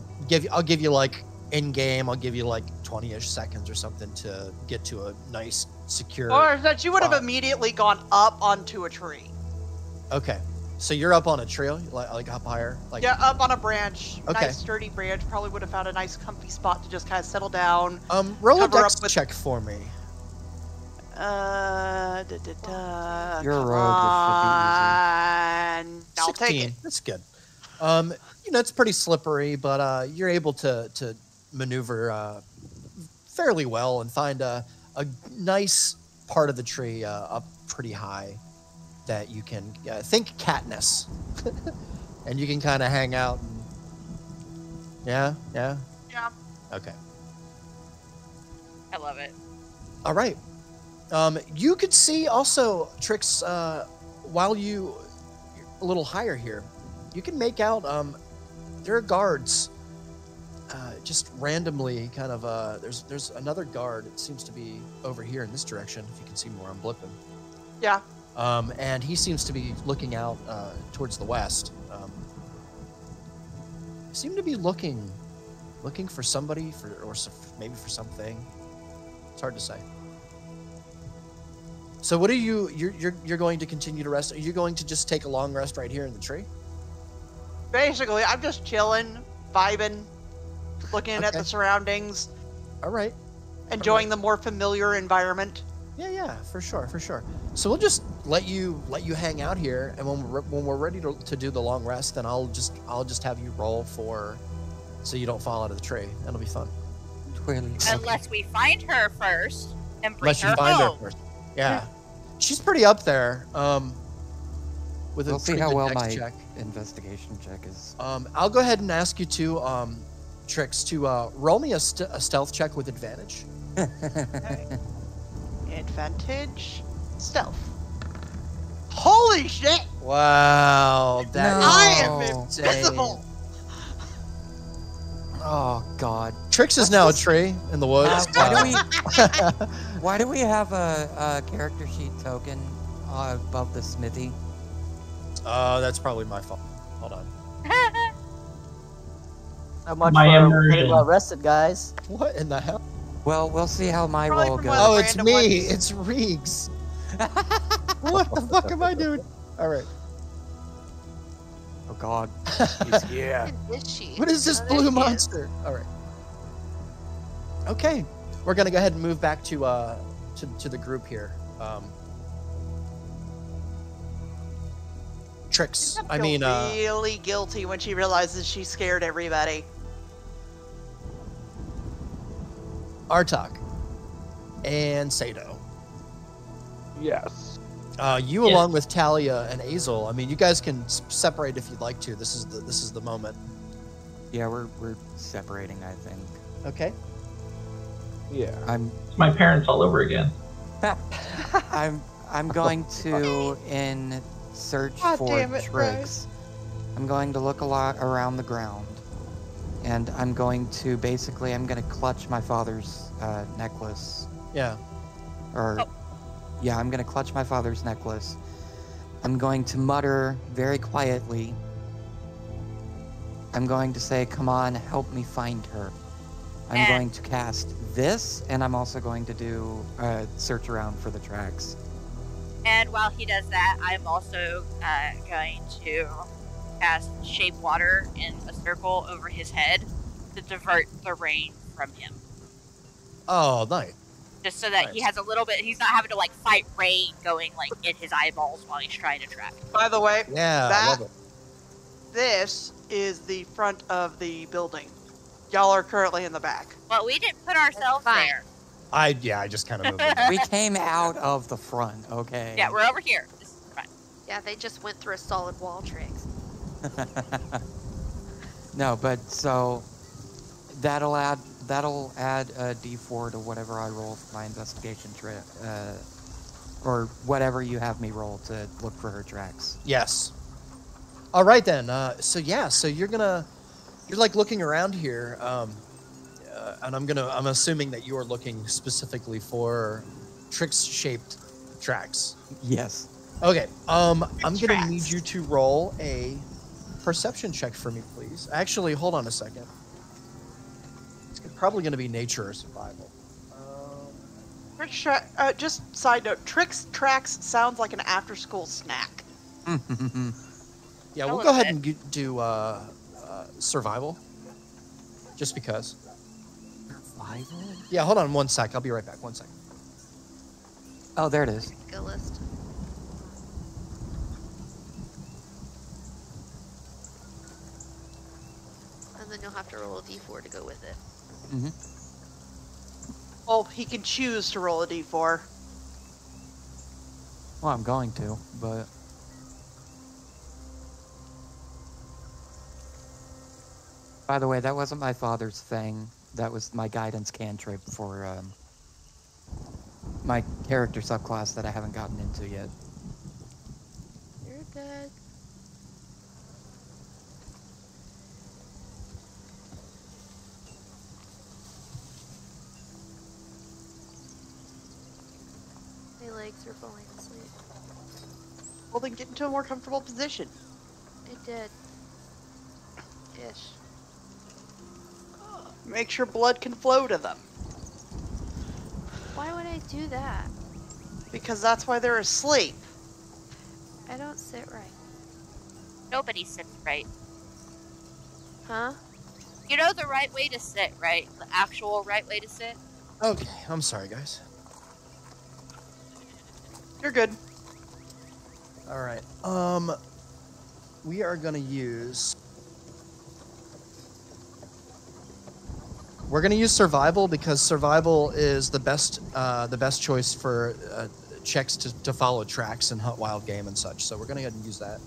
give you like in game. I'll give you like 20-ish seconds or something to get to a nice secure. Or that you would have spot. immediately gone up onto a tree. Okay, so you're up on a tree, like up higher. Like, Yeah, up on a branch. Okay. Nice sturdy branch. Probably would have found a nice comfy spot to just kind of settle down. roll a cover dex up with- check for me. You're a rogue, I'll take 16. it. That's good. It's pretty slippery, but you're able to maneuver fairly well and find a nice part of the tree up pretty high that you can think Katniss, and you can kind of hang out. And, yeah. Yeah. Okay. I love it. All right. You could see also, Trix, while you're a little higher here, you can make out there are guards just randomly kind of there's another guard. It seems to be over here in this direction, if you can see where I'm blipping. Yeah. And he seems to be looking out towards the west. Seem to be looking for somebody maybe for something. It's hard to say. So what are you're going to continue to rest? Are you going to just take a long rest right here in the tree? Basically, I'm just chilling, vibing, looking at Okay. the surroundings, All right. enjoying the more familiar environment. Yeah, for sure. So we'll just let you hang out here, and when we're ready to do the long rest, then I'll just have you roll so you don't fall out of the tree. That'll be fun. Twirly. Unless we find her first and bring Unless you her find home. her first. Yeah. She's pretty up there. With a We'll see pretty how good well dex my check. investigation check is. I'll go ahead and ask you to Trix to roll me a stealth check with advantage. Advantage, stealth. Holy shit! Wow, that No. I am insane. invisible. Oh God. Trix is now a tree in the woods. Why do we have a character sheet token above the smithy? That's probably my fault. Hold on. Not much My for immersion. getting well rested, guys. What in the hell? Well, we'll see how my Probably roll from goes. one of Oh, the it's random me. ones. It's Reeks. What the fuck am I doing? All right. Oh God. He's here. Where is she? What is this Oh, there blue she is. monster? All right. Okay, we're gonna go ahead and move back to the group here. Trix. I mean, really guilty when she realizes she scared everybody. Artak and Sato. Yes. You Yes. along with Talia and Azel. I mean, you guys can separate if you'd like to. This is the moment. Yeah, we're separating. I think. Okay. Yeah. It's my parents all over again. I'm going to in search God for damn it, Trix. I'm going to look a lot around the ground, and I'm going to clutch my father's necklace. Yeah. Or, yeah, I'm gonna clutch my father's necklace. I'm going to mutter very quietly. I'm going to say, "Come on, help me find her." I'm And- going to cast this, and I'm also going to do search around for the tracks. And while he does that, I'm also going to cast Shape Water in a circle over his head to divert the rain from him. Oh, nice. Just so that he Nice. has a little bit, he's not having to like fight rain going like in his eyeballs while he's trying to track. By the way, Yeah, I that love it. this is the front of the building. Y'all are currently in the back. Well, we didn't put ourselves Fine. there. I just kind of moved it. We came out of the front, okay? Yeah, we're over here. This is fine. Yeah, they just went through a solid wall, Trix. No, but so that'll add a D4 to whatever I roll for my investigation trip, or whatever you have me roll to look for her tracks. Yes. All right then. So you're like looking around here, and I'm assuming that you are looking specifically for Trix-shaped tracks. Yes. Okay. I'm gonna Tracks. need you to roll a perception check for me, please. Actually, hold on a second. It's probably gonna be nature or survival. Just side note, Trix Tracks sounds like an after-school snack. Yeah, A we'll little go ahead bit. and do survival, just because. Survival? Yeah, hold on one sec. I'll be right back. 1 second. Oh, there it is. Skill list. And then you'll have to roll a d4 to go with it. Mm-hmm. Well, he can choose to roll a d4. Well, I'm going to, but by the way, that wasn't my father's thing. That was my guidance cantrip for my character subclass that I haven't gotten into yet. You're good. My legs are falling asleep. Well, then get into a more comfortable position. It did. Ish. Make sure blood can flow to them. Why would I do that? Because that's why they're asleep. I don't sit right. Nobody sits right. Huh? You know the right way to sit, right? The actual right way to sit? Okay, I'm sorry, guys. You're good. All right. We are gonna use. We're gonna use survival because survival is the best choice for checks to follow tracks and hunt wild game and such. So we're gonna go ahead and use that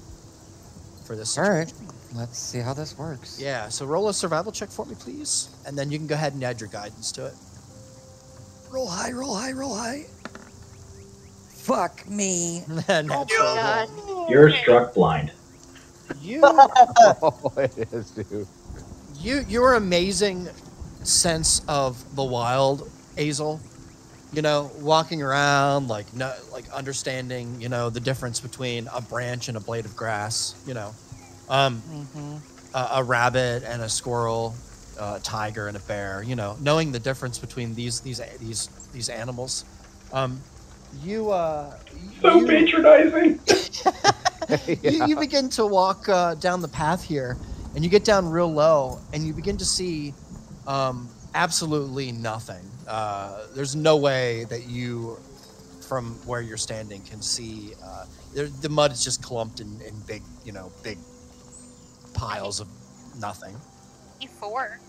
for this All situation. right. Let's see how this works. Yeah. So roll a survival check for me, please, and then you can go ahead and add your guidance to it. Roll high. Roll high. Roll high. Fuck me. Natural God. roll. You're struck blind. You. Oh, it is, dude. Your amazing sense of the wild, Azel. You know, walking around, like understanding, the difference between a branch and a blade of grass. A rabbit and a squirrel, a tiger and a bear. Knowing the difference between these animals. So patronizing. You begin to walk down the path here, and you get down real low, and you begin to see absolutely nothing. There's no way that you, from where you're standing, can see. The mud is just clumped in big, big piles of nothing. 4.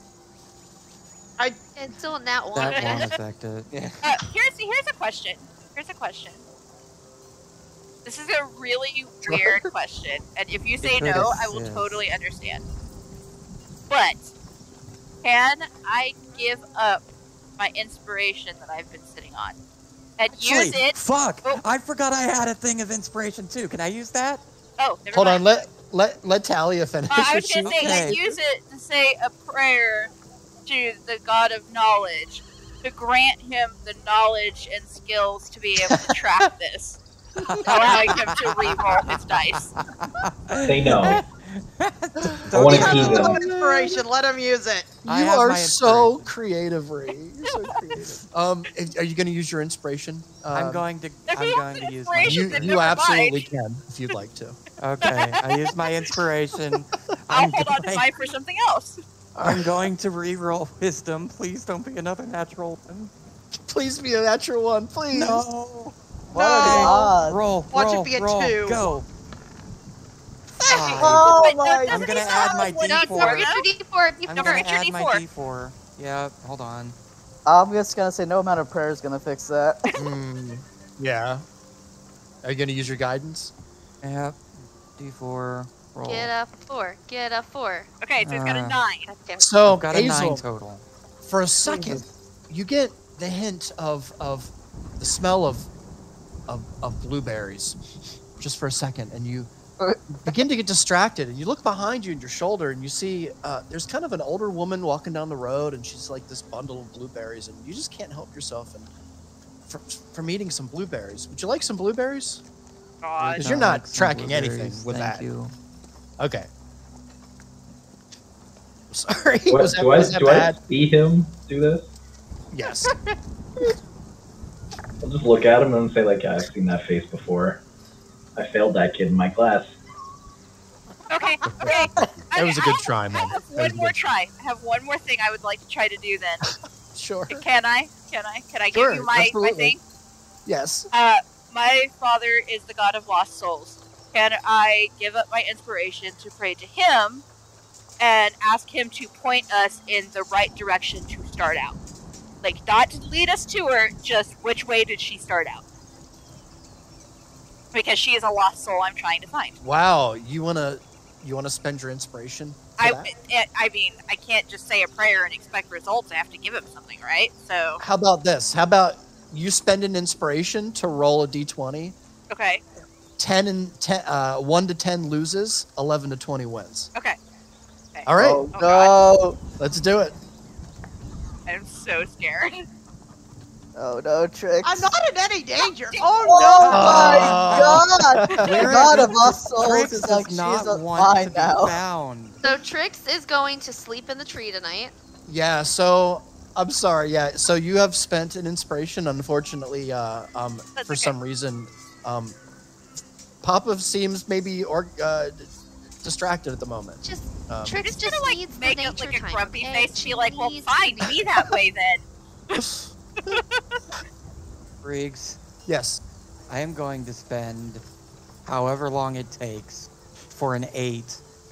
It's still that one. That won't affect it. Yeah. Here's a question. This is a really weird question, and if you say could no, I will assist. totally understand. But can I give up my inspiration that I've been sitting on and use Actually, it? Fuck! Oh. I forgot I had a thing of inspiration too. Can I use that? Oh, never Hold mind. on, let Talia finish. I was what gonna she- say, Okay. use it to say a prayer to the God of Knowledge to grant him the knowledge and skills to be able to track this, allowing him to re-roll his dice. Say no. I Don't wanna do He keep has that. them. no inspiration. Let him use it. I You have are my so inspiration. creative, Ree. You're so creative. Are you going to use your inspiration? I'm going to If he has use my inspiration, You, then you never absolutely mind. can if you'd like to. Okay, I use my inspiration. I'll I'm hold on to going- mine for something else. I'm going to re-roll wisdom. Please don't be another natural one. Please be a natural one, please. No. What are the odds? Roll. Watch it roll, be a roll, 2. Go. Oh But my I'm doesn't gonna he add still my have one No, D4. don't forget your D4. I'm D4. gonna forget your add my D4. D4. Yeah, hold on. I'm just gonna say no amount of prayer is gonna fix that. Yeah. Are you going to use your guidance? Yep. D4. Roll. Get a 4. Get a 4. Okay, so he's got a 9. Okay. So, I've got a 9 Hazel, total. for a second, you get the hint of the smell of blueberries just for a second, and you begin to get distracted, and you look behind you and your shoulder, and you see there's kind of an older woman walking down the road, and she's like this bundle of blueberries, and you just can't help yourself and from eating some blueberries. Would you like some blueberries? God. Because you're I'd not like some tracking anything blueberries, with thank that. You. Okay. Sorry, What, was that do I bad? see him do this? Yes. I'll just look at him and say, like, yeah, I've seen that face before. I failed that kid in my class. Okay. That was a good try, I man. have That was one a more good try. I have one more thing I would like to try to do then. Sure. Can I? Can I Sure, give you my absolutely. thing? Yes. My father is the god of lost souls. Can I give up my inspiration to pray to him and ask him to point us in the right direction to start out? Like, not to lead us to her, just which way did she start out? Because she is a lost soul I'm trying to find. Wow. You wanna spend your inspiration? For that? I mean, I can't just say a prayer and expect results. I have to give him something, right? So, How about this? How about you spend an inspiration to roll a d20? okay. 1 to 10 loses, 11 to 20 wins. Okay. All right, Oh God. no! let's do it. I'm so scared. Oh no, Tricks! I'm not in any danger. Oh Oh my God! The god of lost souls Trix is does like she's not on want to mine be now. found. So Trix is going to sleep in the tree tonight. Yeah. So I'm sorry. Yeah. So you have spent an inspiration. Unfortunately, for some reason, Papa seems maybe distracted at the moment. Just Um, Trix Just just gonna needs the make it nature like a time. grumpy Okay? face and She be like, "Well, needs fine, to be that way then." Briggs, yes. I am going to spend however long it takes for an 8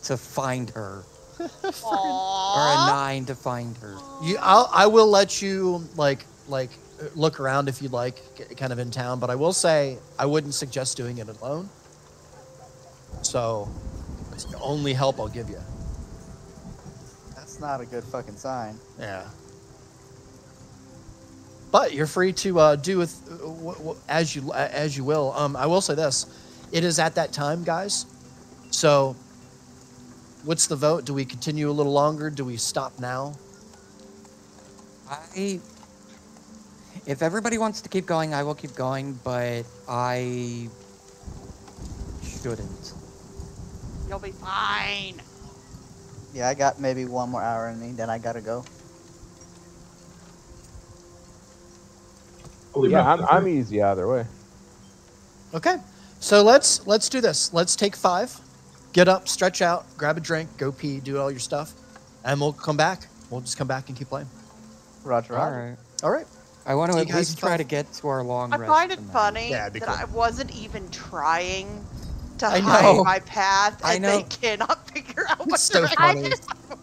to find her, or a 9 to find her. I will let you like look around if you'd like, kind of in town. But I will say I wouldn't suggest doing it alone. So it's the only help I'll give you. That's not a good fucking sign. Yeah. But you're free to do with as you will. I will say this: it is at that time, guys. So, what's the vote? Do we continue a little longer? Do we stop now? If everybody wants to keep going, I will keep going, but I shouldn't. You'll be fine. Yeah, I got maybe 1 more hour in me, then I gotta go. Yeah, I'm easy either way. Okay. So let's do this. Let's take 5. Get up, stretch out, grab a drink, go pee, do all your stuff, and we'll come back. We'll just come back and keep playing. Roger, All roger. right. All right. I want to You at guys least try fun? to get to our long I rest find it tonight. funny Yeah, it'd be that cool. I wasn't even trying to I hide know. my path, I and know. they cannot figure out what It's so direction. funny.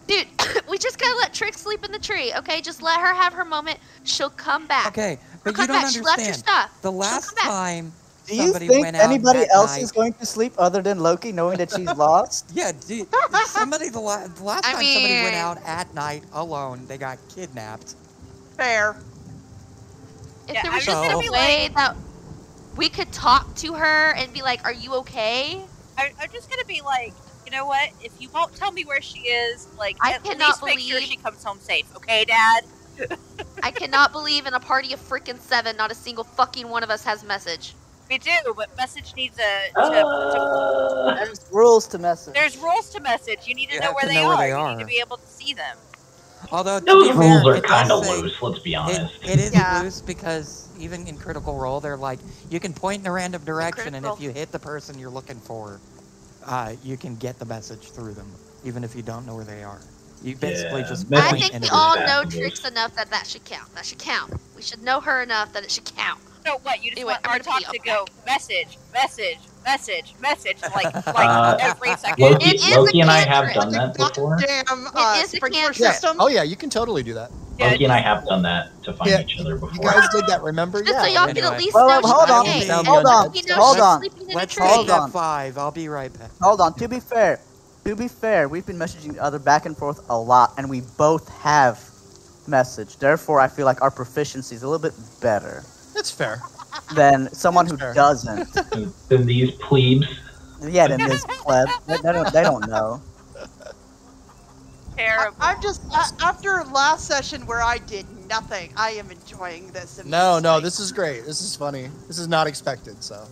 Dude, we just gotta let Trix sleep in the tree, okay? Just let her have her moment. She'll come back. Okay, but She'll you come don't back. She left your understand. stuff. The She'll last come back. time Do you somebody think went out anybody at else night, is going to sleep other than Loki, knowing that she's lost? Yeah, somebody the last I time somebody went mean- out at night alone, they got kidnapped. Fair. If Yeah, there I'm was just just gonna a be way like- that we could talk to her and be like, "Are you okay?" I'm just gonna be like, you know what? If you won't tell me where she is, like, I at cannot least make sure believe- she comes home safe, okay, Dad? I cannot believe in a party of freaking 7, not a single fucking one of us has message. Me too, but message needs to There's rules to message. there's rules to message. You need to You know have where to they know where are. they You are. need to be able to see them. Although to Those be rules fair, are it does kind of say- loose, let's be honest. It is Yeah. loose because even in Critical Role, they're like, you can point in a random direction, and if Critical. you hit the person you're looking for, you can get the message through them, even if you don't know where they are. You basically Yeah, just message I point think in we a all direction. know Fabulous. Trix enough that should count. That should count. We should know her enough that it should count. So what? You just Anyway, want I'm our gonna talk pee, to go message, like Uh, every second. Loki, It is Loki a and I have cantrip. done that before. Goddamn It is a sprinkler cantrip. Yeah. system. Oh yeah, you can totally do that. Yeah, Loki and I just- have done that to find Yeah, each other You before. guys did that, remember? Just Yeah. so y'all can anyway. at least Well, know hold she's on, okay. hold And on, we know hold she's on. sleeping in a Let's tree. hold Hold on. at 5. I'll be right back. Hold on. To be fair, we've been messaging each other back and forth a lot, and we both have message. Therefore, I feel like our proficiency is a little bit better That's fair. than someone who Fair. doesn't. Then these plebes. Yeah, than this pleb. They don't know. terrible. I'm just after last session where I did nothing. I am enjoying this. No, immensely. this is great. This is funny. This is not expected, so.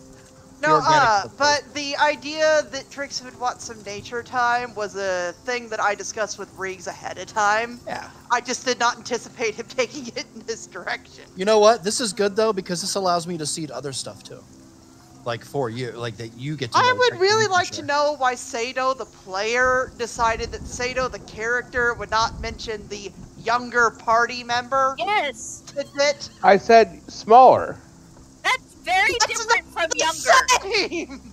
No, organic but the idea that Trix would want some nature time was a thing that I discussed with Riggs ahead of time. Yeah. I just did not anticipate him taking it in this direction. You know what? This is good though because this allows me to seed other stuff too. Like for you, like that you get to. I know would that really you can like share. to know why Sato, the player, decided that Sato, the character, would not mention the younger party member Yes, tidbit. I said smaller. that's very different from younger. Same.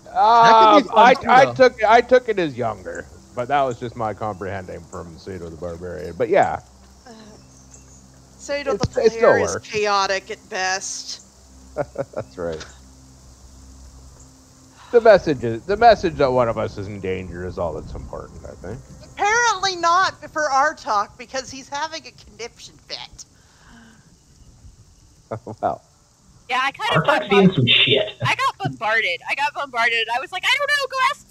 That could be fun too, though. I took it as younger, but that was just my comprehending from Sato the Barbarian. But yeah, Sato, the It still player, is works. chaotic at best. that's right. The message that one of us is in danger is all that's important, I think. Apparently not for our talk because he's having a conniption fit. Well, Yeah, I kind of Artak's seeing some shit. I got bombarded. I was like, I don't know. Go ask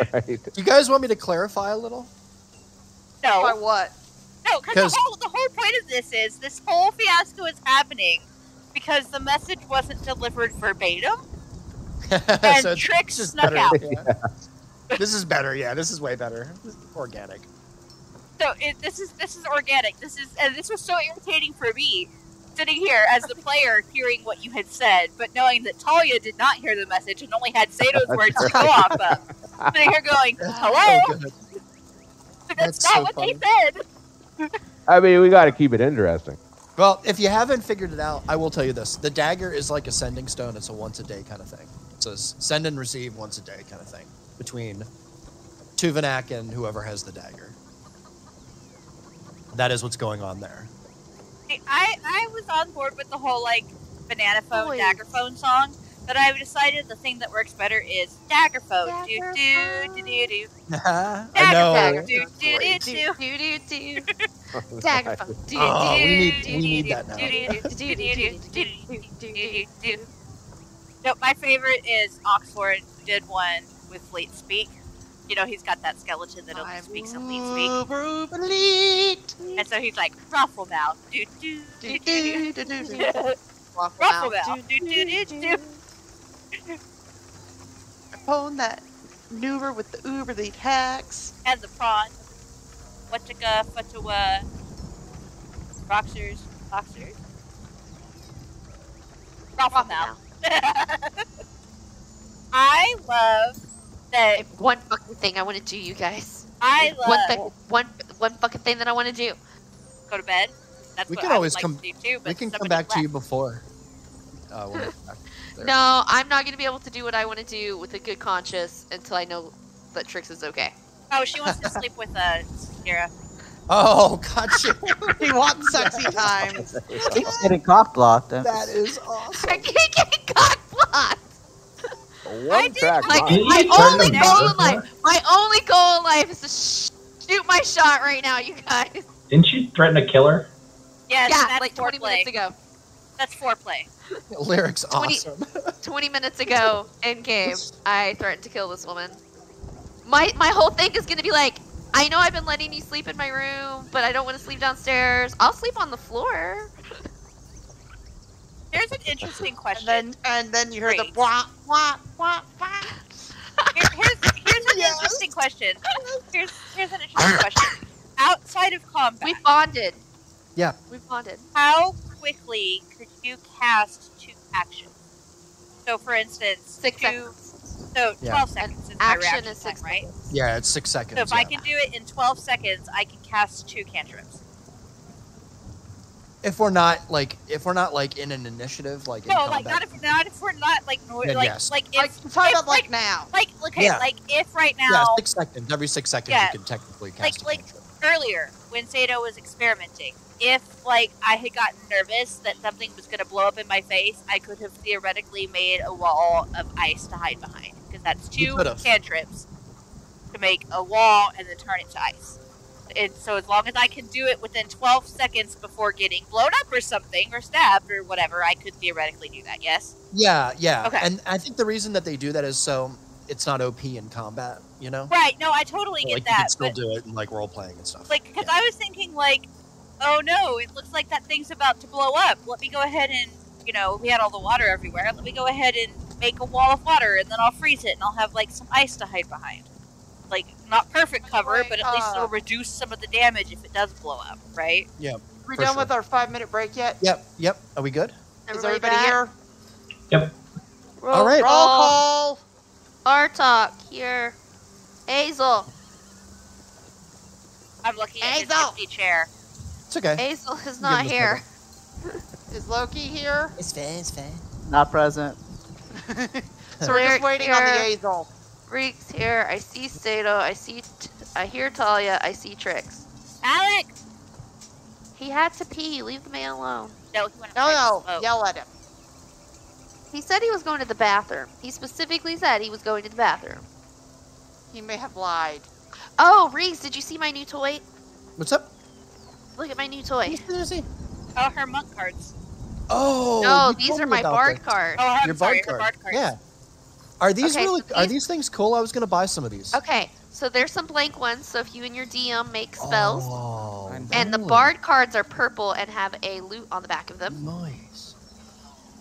Sato. right. You guys want me to clarify a little? By No, what? no, because 'Cause- the whole point of this is this whole fiasco is happening because the message wasn't delivered verbatim, and So it's Trix just snuck better. out. Yeah. This is better. Yeah, this is way better. This is organic. So this is organic. This was so irritating for me, sitting here as the player, hearing what you had said, but knowing that Talia did not hear the message and only had Sato's words to go off of. Sitting here going, "Hello." Oh, good. That's That's not so what funny. they said. I mean, we got to keep it interesting. Well, if you haven't figured it out, I will tell you this. The dagger is like a sending stone. It's a once-a-day kind of thing. It says send and receive once a day kind of thing between Tuvanak and whoever has the dagger. That is what's going on there. I was on board with the whole like banana phone, Boy. dagger phone song, but I've decided the thing that works better is dagger phone. Do Dagger do do do do. I Dagger know. phone. Do do do Do do. do do do. Dagger phone. Do Oh, do we need that now. No, my favorite is Oxford did one with Fleet Speak. You know, he's got that skeleton that only speaks in Fleet Speak. And so he's like, ruffle mouth. Do do do do do. Ruffle mouth. Do do do do. Upon that maneuver with the Uber the attacks. And the prawn. Whatchaka, futawa. Boxers. Ruffle mouth. I love that. One fucking thing I want to do, you guys. I love One fucking thing that I want to do. go to bed. That's We what can I would always like come- to do too, but We can come somebody back to you left. before. When we're back there. No, I'm not gonna be able to do what I want to do with a good conscience until I know that Trix is okay. Oh, she wants to sleep with Kira. Oh, gotcha. He wants sexy times. Keeps getting cock blocked. That is awesome. I can't get cock blocked. One track. Like mind. Didn't my you turn only them goal in down? life. My only goal in life is to shoot my shot right now, you guys. Didn't you threaten to kill her? Yes, Yeah, that's like 20 foreplay. minutes ago. That's foreplay. Lyrics 20 awesome. 20 minutes ago in game, I threatened to kill this woman. My whole thing is gonna be like, I know I've been letting you sleep in my room, but I don't want to sleep downstairs. I'll sleep on the floor. Here's an interesting question. And then you hear the Great. wah wah wah wah. Here's an interesting question. Here's an interesting question. Outside of combat, We bonded. Yeah. We bonded. how quickly could you cast 2 actions? So, for instance, 6 2 seconds. So 12 Yeah. seconds is my Action reaction is time, 6 right? seconds. Yeah, it's 6 seconds. So if yeah. I can do it in 12 seconds, I can cast 2 cantrips. If we're not like in an initiative, like in No, combat. like not if we're not like Then like yes. like Like, if, I'm talking if about like now. like okay Yeah. like if right Yeah, now 6 seconds. Every 6 seconds, Yeah. you can technically cast Like- a like- cantrip. earlier when Sato was experimenting, if like I had gotten nervous that something was going to blow up in my face, I could have theoretically made a wall of ice to hide behind because that's You 2 could've. cantrips to make a wall and then turn it to ice. And so as long as I can do it within 12 seconds before getting blown up or something or stabbed or whatever, I could theoretically do that. Yes. Yeah, yeah. Okay. And I think the reason that they do that is so it's not OP in combat, you know? Right. No, I totally So, get like you that. can still But do it in like role playing and stuff. like, because Yeah. I was thinking like, oh no, it looks like that thing's about to blow up. Let me go ahead and, we had all the water everywhere. Let me go ahead and make a wall of water, and then I'll freeze it, and I'll have like some ice to hide behind. Like, not perfect cover, but at least it'll reduce some of the damage if it does blow up, right? We For done sure. with our 5-minute break yet? Yep. Are we good? Is Everybody everybody back? here? Yep. Roll All right. Roll call. Bartok here. Hazel. I'm looking at his Hazel! empty chair. It's okay. Hazel is Give not him the here. Is Loki here? It's fair. Not present. So we're just Lyric waiting on the here. Hazel. Reek's here. I see Sato. I hear Talia. I see Trix. Alec! He had to pee. Leave the man alone. No, he went No, outside to no. smoke. Yell at him. He said he was going to the bathroom. He specifically said he was going to the bathroom. He may have lied. Oh, Reeks, did you see my new toy? What's up? Look at my new toy. Oh, her monk cards. Oh, No, you these told are me my about bard this. cards. Oh, I'm Your sorry, bard her card. bard cards. Yeah. Are these Okay, really? so Are these- these things cool? I was gonna buy some of these. Okay, so there's some blank ones. So if you and your DM make spells, Oh, and the really? bard cards are purple and have a loot on the back of them. Nice.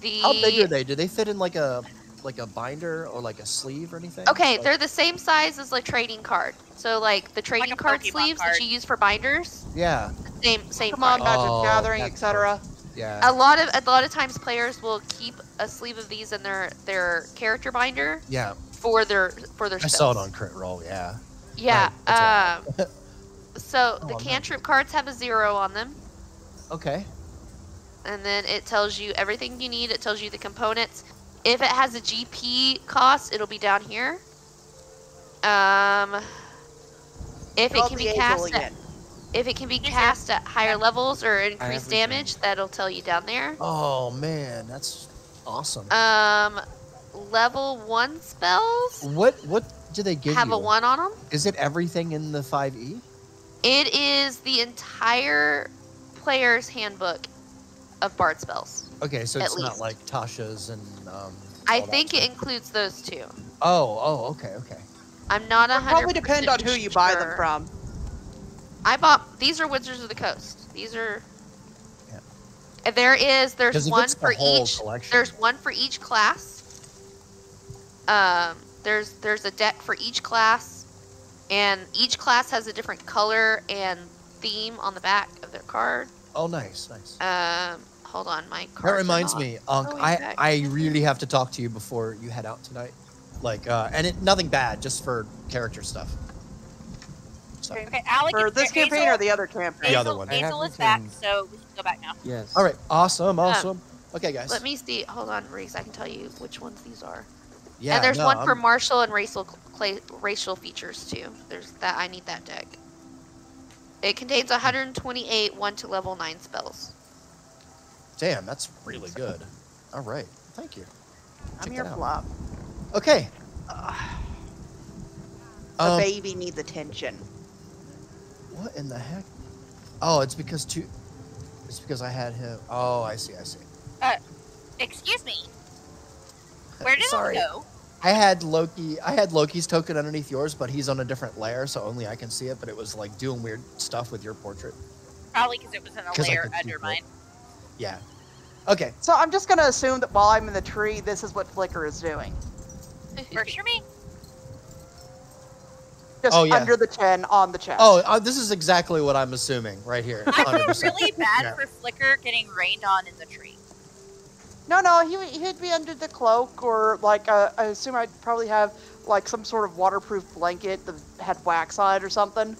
The How big are they? Do they fit in like a like a binder or like a sleeve or anything? Okay, Like- they're the same size as like trading card. So like the trading a card Pokemon sleeves card. that you use for binders, Yeah. same Pokemon, price. Magic Oh, Gathering, that's etc. Yeah. A lot of times players will keep a sleeve of these in their character binder Yeah. for their I spells. saw it on Crit Roll. Yeah. Yeah. Right, that's So Oh, the nice. cantrip cards have a 0 on them, Okay. and then it tells you everything you need. It tells you the components. If it has a GP cost, it'll be down here. If it can be cast at, if it can be cast at higher levels or increased everything. damage, that'll tell you down there. Oh man, that's awesome. Level 1 spells What do they give have you? a 1 on them. Is it everything in the 5e? It is the entire player's handbook of bard spells. Okay, so At it's not least. like Tasha's and I all that think it stuff. includes those two. Oh, okay. I'm not 100%. It'll probably depend on who you buy them sure. from. I bought these are Wizards of the Coast. These are. Yeah. And there's 'Cause if one it's the for whole each. collection- There's one for each class. There's a deck for each class, and each class has a different color and theme on the back of their card. Oh, nice. Hold on, my That card. reminds me, Unc. I really have to talk to you before you head out tonight. Like, and nothing bad, just for character stuff. So, Okay, Alec, For this campaign or the other campaign? The other one. I have Hazel is back, everything. so we can go back now. Yes. all right, awesome. Okay, guys. Let me see. Hold on, Reese. I can tell you which ones these are. Yeah, and there's no, one for I'm- martial and racial features too. There's that. I need that deck. It contains 128 1 to level 9 spells. Damn, that's really good. All right, thank you. I'm Check your that out. flop. Okay. The baby needs attention. What in the heck? Oh, it's because I had him. Oh, I see. Excuse me. Where did Sorry. it go? I had Loki's token underneath yours, but he's on a different layer, so only I can see it. But it was like doing weird stuff with your portrait. Probably because it was in a 'Cause I layer could keep under it. mine. Yeah. Okay. So I'm just gonna assume that while I'm in the tree, this is what Flicker is doing. Works for me. Just Oh, yeah. under the chin on the chest. Oh, this is exactly what I'm assuming right here. I feel 100%. really bad Yeah. for Flicker getting rained on in the tree. No, he'd be under the cloak, or like I assume I'd probably have like some sort of waterproof blanket that had wax on it or something.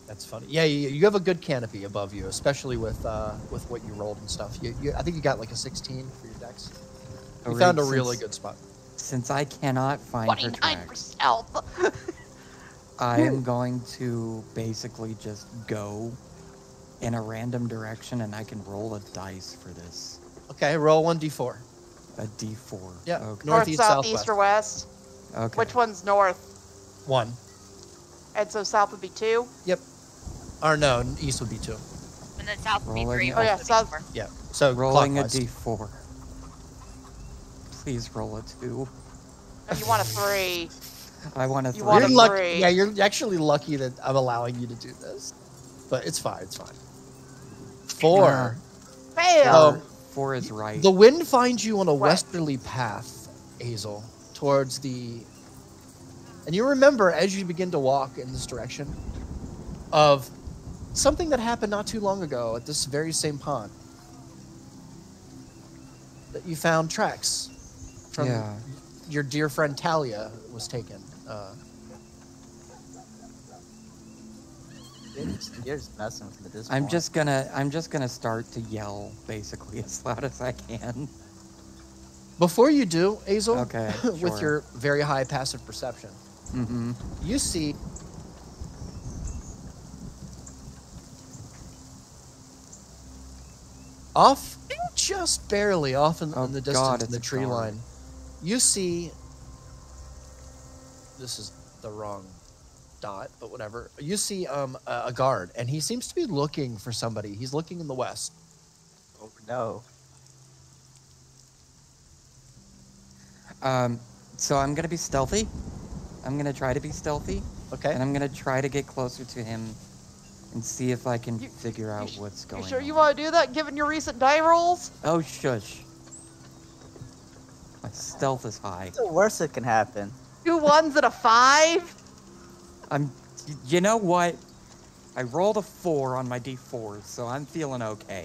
That's funny. Yeah, you have a good canopy above you, especially with what you rolled and stuff. I think you got like a 16 for your dex. You Alright, found a really good spot. Since I cannot find her 29 tracks, health. I am going to basically just go in a random direction, and I can roll a dice for this. Okay, roll 1d4. A D4. Yeah. Okay. North, Northeast, south, east, southwest. or west. Okay. Which one's north? 1. And so south would be 2. Yep. Or no, east would be 2. And then south would be Rolling. 3. Oh, west yeah, would be south- 4. Yeah. So Rolling clockwise. a D4. Please roll a 2. And you want a 3. I want a You 3. want You're a lucky. 3. Yeah, you're actually lucky that I'm allowing you to do this. But it's fine. It's fine. 4. Fail! Um, 4 is right. The wind finds you on a Right. westerly path, Hazel, towards the. And you remember as you begin to walk in this direction of something that happened not too long ago at this very same pond. That you found tracks from Yeah. your dear friend Talia was taken. You're just messing with me at this I'm point. just gonna start to yell basically as loud as I can. Before you do, Hazel, Okay, with sure. your very high passive perception, Mm-hmm. you see off, just barely off in Oh, the distance God, in the it's a tree guard. line, you see. This is the wrong dot, but whatever. You see a guard, and he seems to be looking for somebody. He's looking in the west. Oh, no. So I'm gonna be stealthy. I'm gonna try to be stealthy, Okay. and I'm gonna try to get closer to him and see if I can You- figure out sh- what's going You sure on. you want to do that, given your recent die rolls? Oh, shush. My stealth is high. What's the worst that can happen? 2 1s and a 5. You know what? I rolled a 4 on my d4, so I'm feeling okay.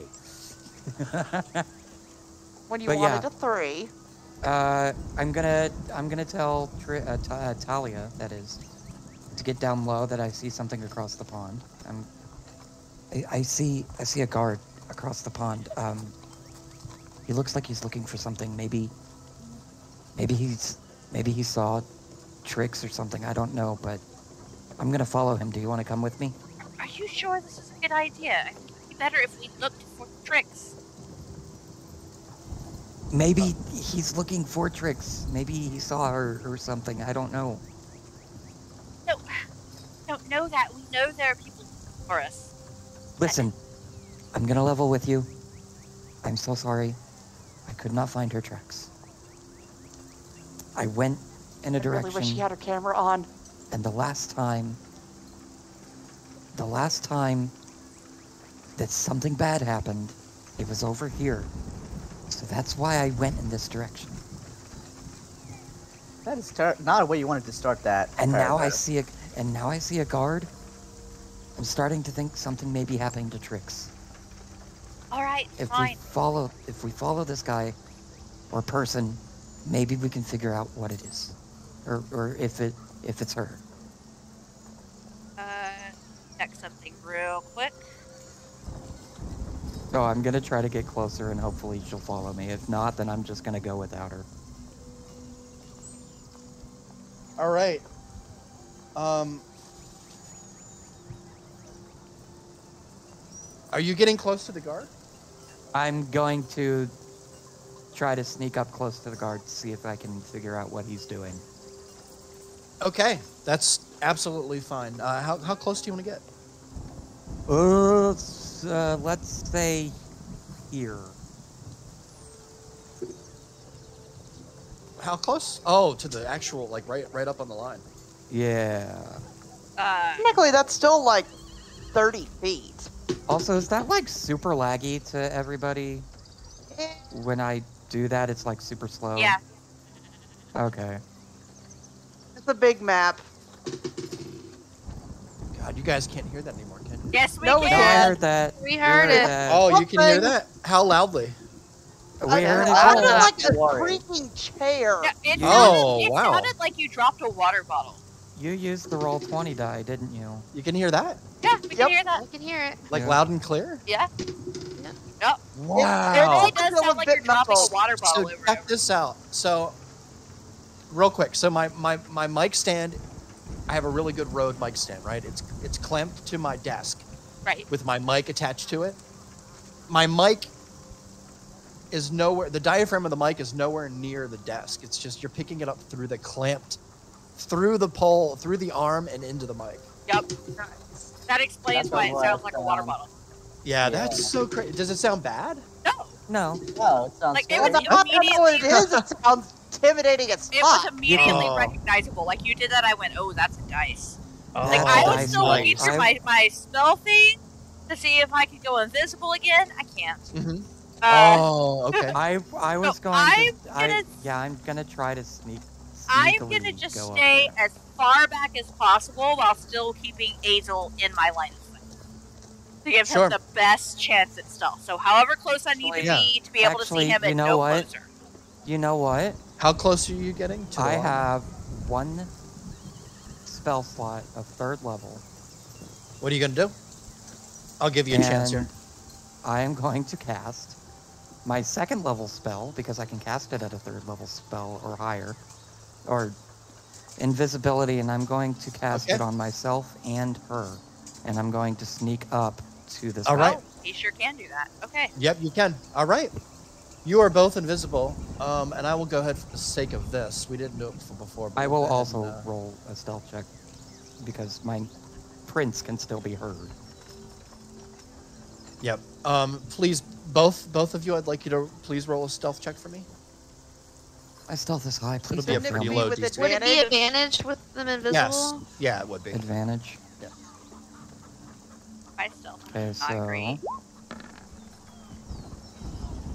When you But wanted yeah. a 3. I'm gonna tell Talia, that is, to get down low, that I see something across the pond. I see a guard across the pond. He looks like he's looking for something. Maybe he saw tricks or something. I don't know, but I'm gonna follow him. Do you want to come with me? Are you sure this is a good idea? I think it'd be better if we looked for tricks. Maybe he's looking for tricks. Maybe he saw her or something. I don't know. No, don't know that. We know there are people for us. Listen, I'm gonna level with you. I'm so sorry. I could not find her tracks. I went in a I really direction, wish she had her camera on. and the last time that something bad happened, it was over here. So that's why I went in this direction. That is not a way you wanted to start that. And now I paragraph. see a guard. I'm starting to think something may be happening to Trix. All right, If fine. we follow this guy or person, maybe we can figure out what it is, or if it's her. Check something real quick. So I'm gonna try to get closer, and hopefully she'll follow me. If not, then I'm just gonna go without her. All right. Are you getting close to the guard? I'm going to try to sneak up close to the guard to see if I can figure out what he's doing. Okay, that's absolutely fine. How close do you want to get? Let's say here. How close? Oh, to the actual, like, right up on the line. Yeah. Technically, that's still like 30 feet. Also, is that like super laggy to everybody? Eh, When I do that, it's like super slow. Yeah. Okay. It's a big map. God, you guys can't hear that anymore, can you? Yes, we No, we No, I can. heard that. We heard it. that. Oh, you can hear Something. that? How loudly? We heard it sounded all. like a Worry. creaking chair. Yeah, it Oh, sounded, wow. It sounded like you dropped a water bottle. You used the roll 20 die, didn't you? You can hear that? Yeah, we Yep. can hear that. I can hear it. Like Yeah. loud and clear? Yeah. Wow. It really does Feel a sound like bit you're dropping muffled. a water bottle So over check it. this out. So, real quick. So my mic stand, I have a really good Rode mic stand, right? It's clamped to my desk Right. with my mic attached to it. My mic is nowhere. The diaphragm of the mic is nowhere near the desk. It's just you're picking it up through the clamped, through the pole, through the arm, and into the mic. Yep. That explains That's why it what sounds like a water sounds. bottle. Yeah, Yeah. that's so crazy. Does it sound bad? No, No. Oh, it sounds Like, it good. was I don't know what it is. It sounds intimidating as it was fuck. immediately Oh. recognizable. Like you did that, I went, "Oh, that's a dice." Like Oh, I was dice still looking might. through my spell thing to see if I could go invisible again. I can't. Mm-hmm. Uh, Okay. I was So going I'm to. gonna- I'm gonna try to I'm sneakily gonna just go up stay there. as far back as possible while still keeping Azel in my line of sight to give Sure. him the best chance at stealth. So, however close I need to Yeah. be to be able to Actually, see him you and know no what? closer. You know what? How close are you getting to the I line? have one spell slot of 3rd level. What are you gonna do? I'll give you a chance here. And I am going to cast my 2nd level spell, because I can cast it at a 3rd level spell or higher, or invisibility, and I'm going to cast Okay. it on myself and her, and I'm going to sneak up to this All guy. right. Oh, he sure can do that. Okay. Yep, you can. All right. You are both invisible, and I will go ahead for the sake of this. We didn't do it before. But I we'll will go ahead also and, roll a stealth check, because my prince can still be heard. Yep. Please, both of you, I'd like you to please roll a stealth check for me. My stealth is high. Please It'll be a don't Wouldn't it pretty fail be me. low with DC. Would it be advantage? advantage with them invisible? Yes. Yeah, it would be. Advantage. I still Okay, not so agree.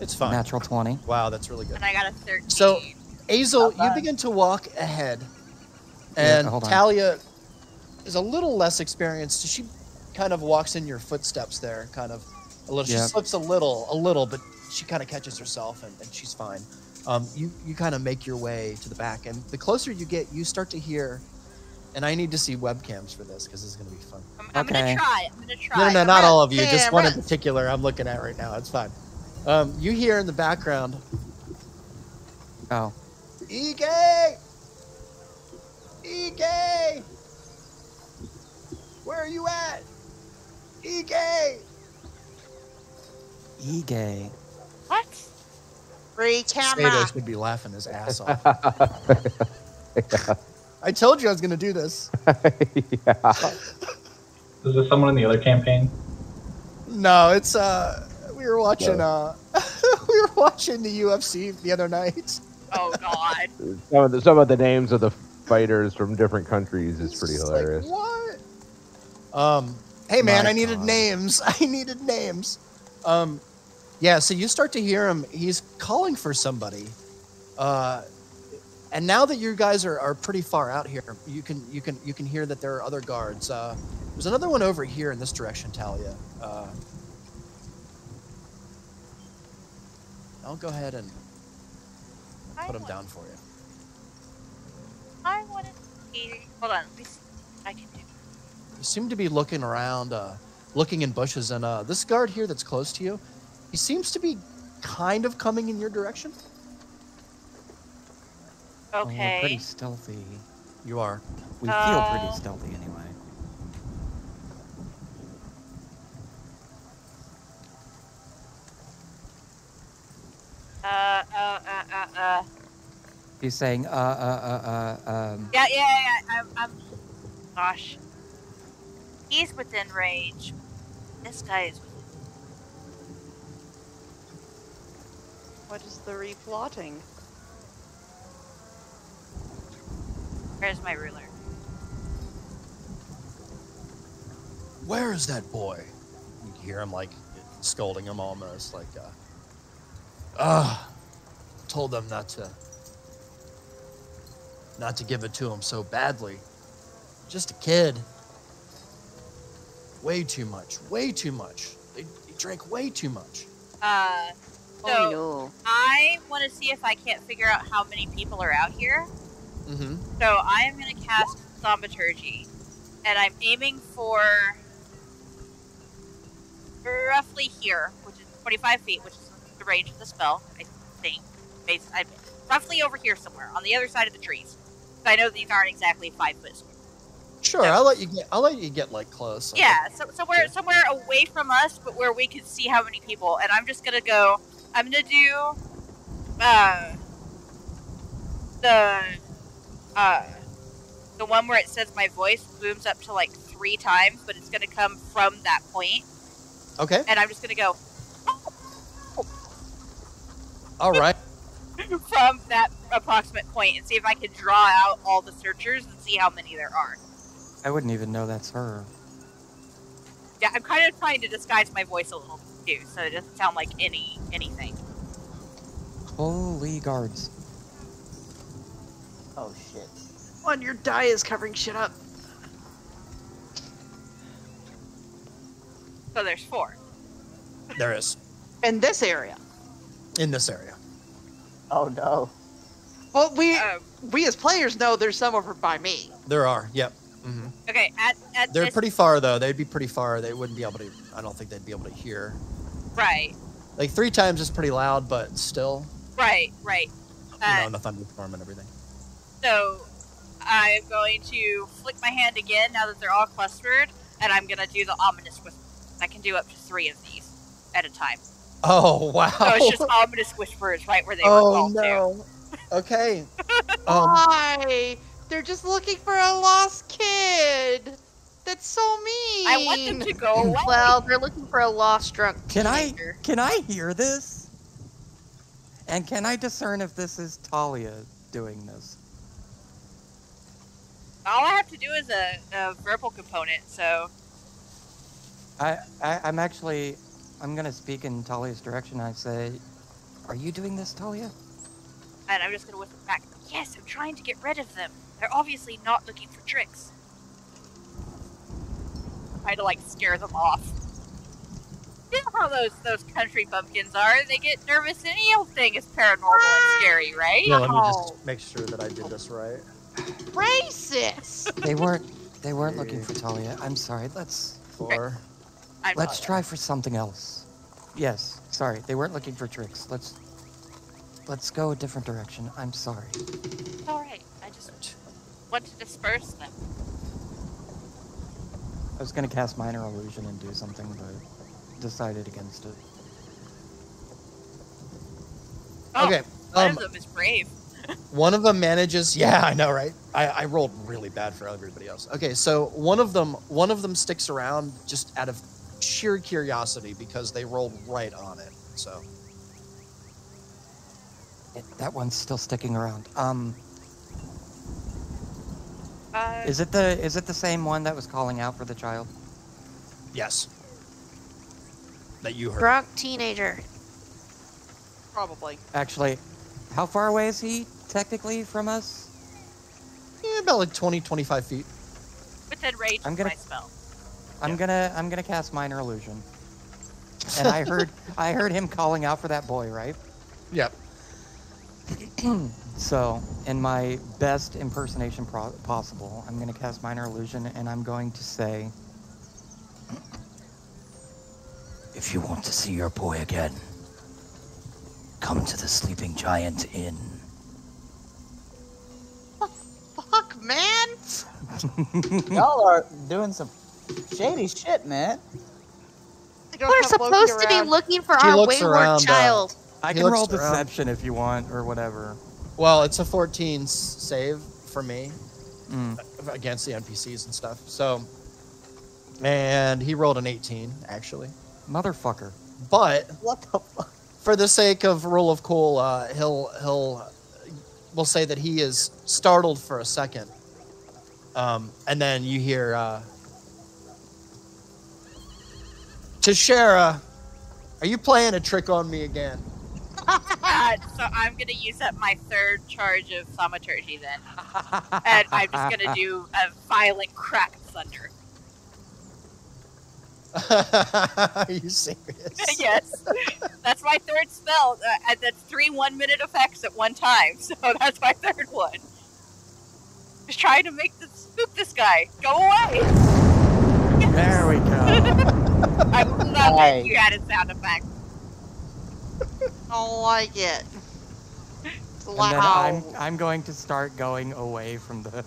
It's fine. natural 20. Wow, that's really good. And I got a 13. So- Azel, Not you bad. begin to walk ahead, Yeah, and hold on. Talia is a little less experienced. She kind of walks in your footsteps there, kind of a little. She Yeah. slips a little, but she kind of catches herself, and she's fine. You kind of make your way to the back, and the closer you get, you start to hear. And I need to see webcams for this because this is going to be fun. I'm gonna Okay. try. No, not all of you. Just one in Cameras. particular I'm looking at right now. It's fine. You hear in the background, Oh. Ige! Ige! Where are you at? Ige! E-gay. What? Free camera. Sato should be laughing his ass off. I told you I was going to do this. Yeah. Is this someone in the other campaign? No, it's we were watching we were watching the UFC the other night. Oh God. Some of the names of the fighters from different countries is pretty It's hilarious. Like, what? Hey man, My I needed God. names. I needed names. Yeah, so you start to hear him. He's calling for somebody. And now that you guys are pretty far out here, you can hear that there are other guards. There's another one over here in this direction, Talia. I'll go ahead and put him down for you. I want to see. Hold on. Let me see what I can do. You seem to be looking around, looking in bushes, and this guard here that's close to you, he seems to be kind of coming in your direction. Oh, we're pretty Okay. stealthy. You are. We feel pretty stealthy anyway. He's saying, Yeah. I'm. Gosh. He's within range. This guy is. What is the replotting? Where's my ruler? Where is that boy? You can hear him like scolding him almost like, told them not to give it to him so badly. Just a kid. Way too much. They drank way too much. So Oh no. I want to see if I can't figure out how many people are out here. Mm-hmm. So I am going to cast Thaumaturgy, and I'm aiming for roughly here, which is 25 feet, which is the range of the spell, I think. Roughly over here somewhere, on the other side of the trees. So I know these aren't exactly 5 foot square. Sure, Yeah. I'll let you get like close. Yeah, so somewhere away from us, but where we can see how many people. And I'm just gonna go. I'm gonna do the one where it says my voice booms up to like 3 times, but it's gonna come from that point. Okay. And I'm just gonna go All right. from that approximate point and see if I can draw out all the searchers and see how many there are. I wouldn't even know that's her. Yeah, I'm kind of trying to disguise my voice a little too, so it doesn't sound like anything. Holy guards. Oh shit. One, your die is covering shit up. So there's 4. There is. In this area. In this area. Oh no. Well, we as players know there's some over by me. There are. Yep. Mm-hmm. Okay, at They're this, pretty far though. They'd be pretty far. They wouldn't be able to. I don't think they'd be able to hear. right, Like 3 times is pretty loud, but still, right. you know, the thunderstorm and everything. So I'm going to flick my hand again now that they're all clustered, and I'm gonna do the ominous whisper. I can do up to 3 of these at a time. Oh wow. So it's just ominous whispers right where they were oh called to. no. Okay. Why? They're just looking for a lost kid. That's so mean. I want them to go away. Well, they're looking for a lost drunk Can teenager. I hear this? And can I discern if this is Talia doing this? All I have to do is a verbal component, so I'm gonna speak in Talia's direction. I say, "Are you doing this, Talia?" And I'm just gonna whisper back, yes, I'm trying to get rid of them. They're obviously not looking for tricks. Trying to, like, scare them off. You know how those country bumpkins are. They get nervous and any old thing is paranormal and scary, right? Yeah, let me Oh. just make sure that I did this right. Racist! They weren't looking for Talia. I'm sorry. Let's 4. let's try for something else. Yes, sorry. They weren't looking for tricks. Let's go a different direction. I'm sorry. It's alright. I just want to disperse them. I was gonna cast Minor Illusion and do something, but decided against it. Oh, Okay. one of them is brave. One of them manages. Yeah, I know, right? I rolled really bad for everybody else. Okay, so one of them sticks around just out of sheer curiosity because they rolled right on it. So That one's still sticking around. Uh, Is it the same one that was calling out for the child? yes, that you heard. Drunk teenager. Probably. Actually, how far away is he technically from us? Yeah, about like 20, 25 feet. within range I'm of gonna- my spell. I'm gonna cast Minor Illusion. And I heard him calling out for that boy, right? Yep. So, in my best impersonation possible, I'm going to cast Minor Illusion, and I'm going to say, if you want to see your boy again, come to the Sleeping Giant Inn. Fuck, man! Y'all are doing some shady shit, man. I don't We're have Loki supposed to be around. looking for She our looks wayward around, child. I He can looks roll around. Deception if you want, or whatever. Well, it's a 14 save for me Mm. against the NPCs and stuff. So, and he rolled an 18 actually. Motherfucker. But What the fuck? for the sake of rule of cool, we'll say that he is startled for a second, and then you hear Tashara, are you playing a trick on me again? So I'm gonna use up my third charge of thaumaturgy then, and I'm just gonna do a violent crack of thunder. Are you serious? Yes, that's my third spell. That's 3 1-minute effects at one time, so that's my third one. Just trying to spook this guy. Go away! There we go. I would love it if you had a sound effect. Don't like it. It's And then loud. I'm going to start going away from the...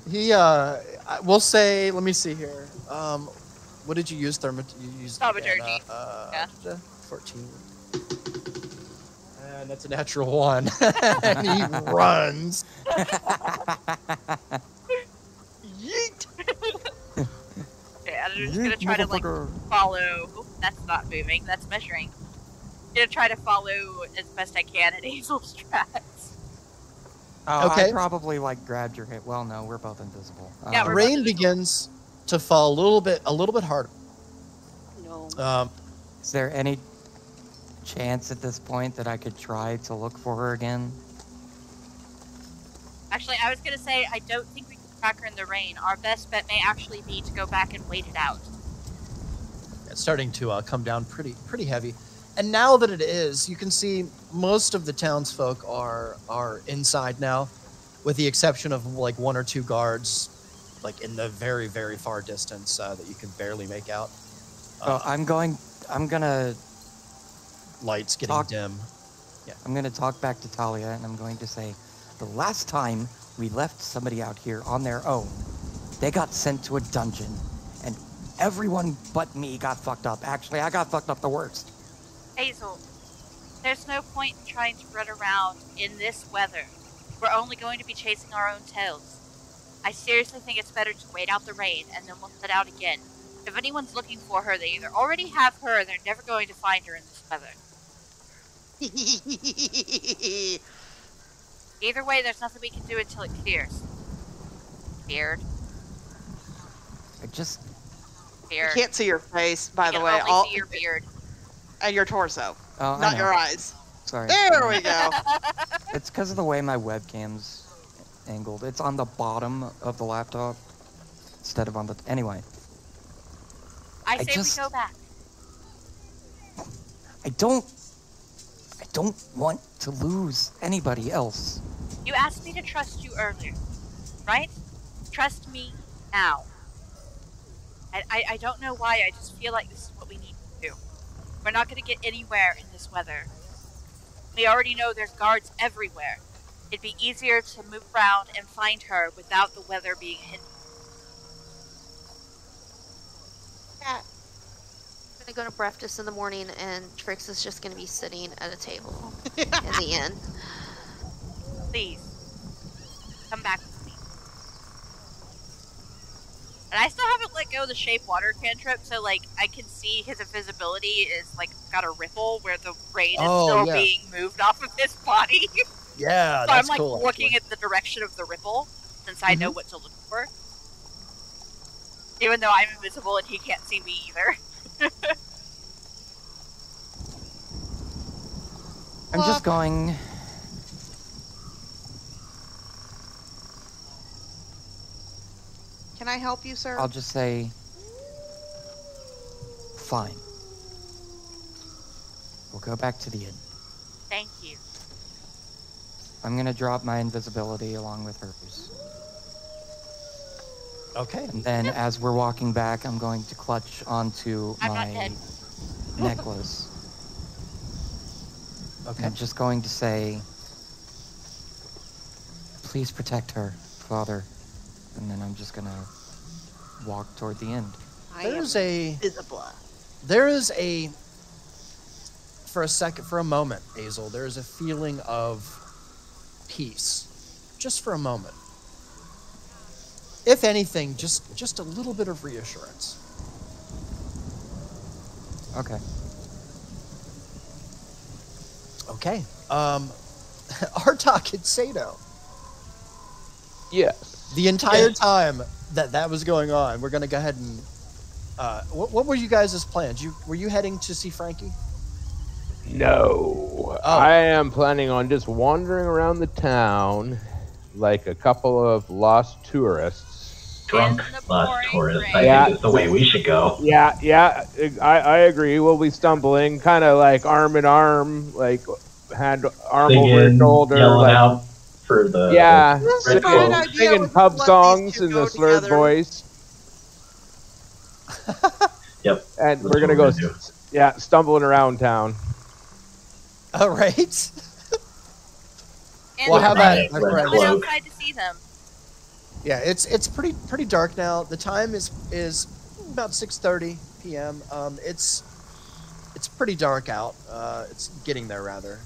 Yeah, he, we'll say, let me see here. What did you use? You used Thaumaturgy. Yeah. 14. And that's a natural 1. And he runs. Yeet. Yeah, I'm just gonna try to like follow. Oh, that's not moving. That's measuring. I'm gonna try to follow as best I can at Hazel's tracks. Oh, Okay. I probably like grabbed your hit. Well, no, we're both invisible. Yeah, The we're rain both begins to fall a little bit harder. No. Is there any chance at this point that I could try to look for her again? Actually, I was gonna say I don't think we can track her in the rain. Our best bet may actually be to go back and wait it out. It's starting to come down pretty heavy. And now that it is, you can see most of the townsfolk are inside now, with the exception of like 1 or 2 guards, like in the very, very far distance that you can barely make out. Oh, I'm gonna Lights getting talk- dim. I'm gonna talk back to Talia, and I'm going to say, the last time we left somebody out here on their own, they got sent to a dungeon, and everyone but me got fucked up. Actually, I got fucked up the worst. Hazel, there's no point in trying to run around in this weather. We're only going to be chasing our own tails. I seriously think it's better to wait out the rain, and then we'll head out again. If anyone's looking for her, they either already have her, or they're never going to find her in this weather. Either way, there's nothing we can do until it clears. Beard. I just... You Beard. can't see your face, by the You way. can only see your beard. And your torso, Oh, I not know. your eyes. Sorry. There we go. It's because of the way my webcam's angled. It's on the bottom of the laptop instead of on the... Anyway. I say just- we go back. I don't want to lose anybody else. You asked me to trust you earlier, right? Trust me now. I don't know why, I just feel like this is what we need to do. We're not going to get anywhere in this weather. We already know there's guards everywhere. It'd be easier to move around and find her without the weather being hidden. Yeah. I'm gonna go to breakfast in the morning, and Trix is just gonna be sitting at a table in the inn. Please, come back with me. And I still haven't let go of the shape water cantrip, so like I can see his invisibility is like got a ripple where the rain is still being moved off of his body. Yeah, so that's I'm like cool, looking actually. at the direction of the ripple since I know what to look for. Even though I'm invisible and he can't see me either. I'm just going... Can I help you, sir? I'll just say... Fine. We'll go back to the inn. Thank you. I'm gonna drop my invisibility along with hers. Okay. And then as we're walking back, I'm going to clutch onto I'm not my dead. necklace. Okay. I'm just going to say, please protect her, Father. And then I'm just gonna walk toward the end. There's a... Visible. There is a... For a moment, Hazel, there is a feeling of peace. Just for a moment. If anything, just a little bit of reassurance. Okay. Okay. Artok and Sato. Yes. The entire time that was going on, we're going to go ahead and... what were you guys' plans? Were you heading to see Frankie? No. Oh. I am planning on just wandering around the town like a couple of lost tourists. Drunk In the lost pouring tourists. rain. I think is the way we should go. Yeah, I agree. We'll be stumbling, kind of like arm in arm, like arm over Singing, shoulder, yelling like out for the That's a red fine cloaks. idea. singing Let's pub let these songs two in go the slurred together. voice, Yep. and That's we're gonna what go, we're gonna do. stumbling around town. All right. And Well, how about Red my I friend? went cloak. outside to see them. Yeah, it's pretty dark now. The time is about 6:30 p.m. It's pretty dark out. It's getting there rather.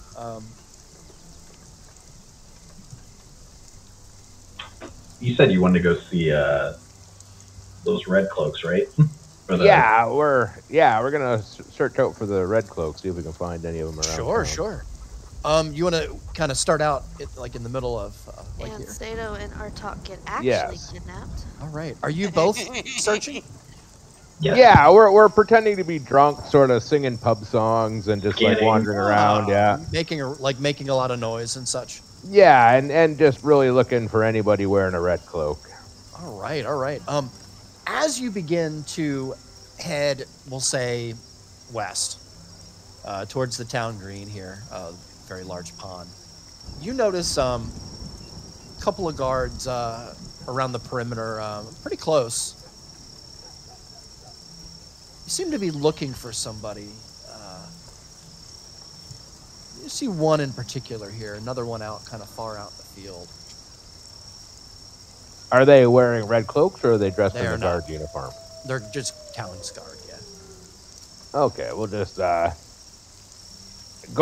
You said you wanted to go see those red cloaks, right? For the- We're gonna search out for the red cloaks, see if we can find any of them around. Sure, town. sure. You want to kind of start out like in the middle of like And here. Sato and Artok get actually Yes. kidnapped. All right. Are you both searching? Yes. Yeah, we're pretending to be drunk, sort of singing pub songs and just like Getting- wandering around. Yeah, Making a lot of noise and such. yeah, and just really looking for anybody wearing a red cloak. All right, all right. As you begin to head, we'll say, west, towards the town green here, very large pond, you notice a couple of guards around the perimeter, pretty close. You seem to be looking for somebody. You see one in particular here, another one out kind of far out in the field. Are they wearing red cloaks or are they dressed They in are a not. guard uniform? They're just town's guard, yeah. Okay, we'll just go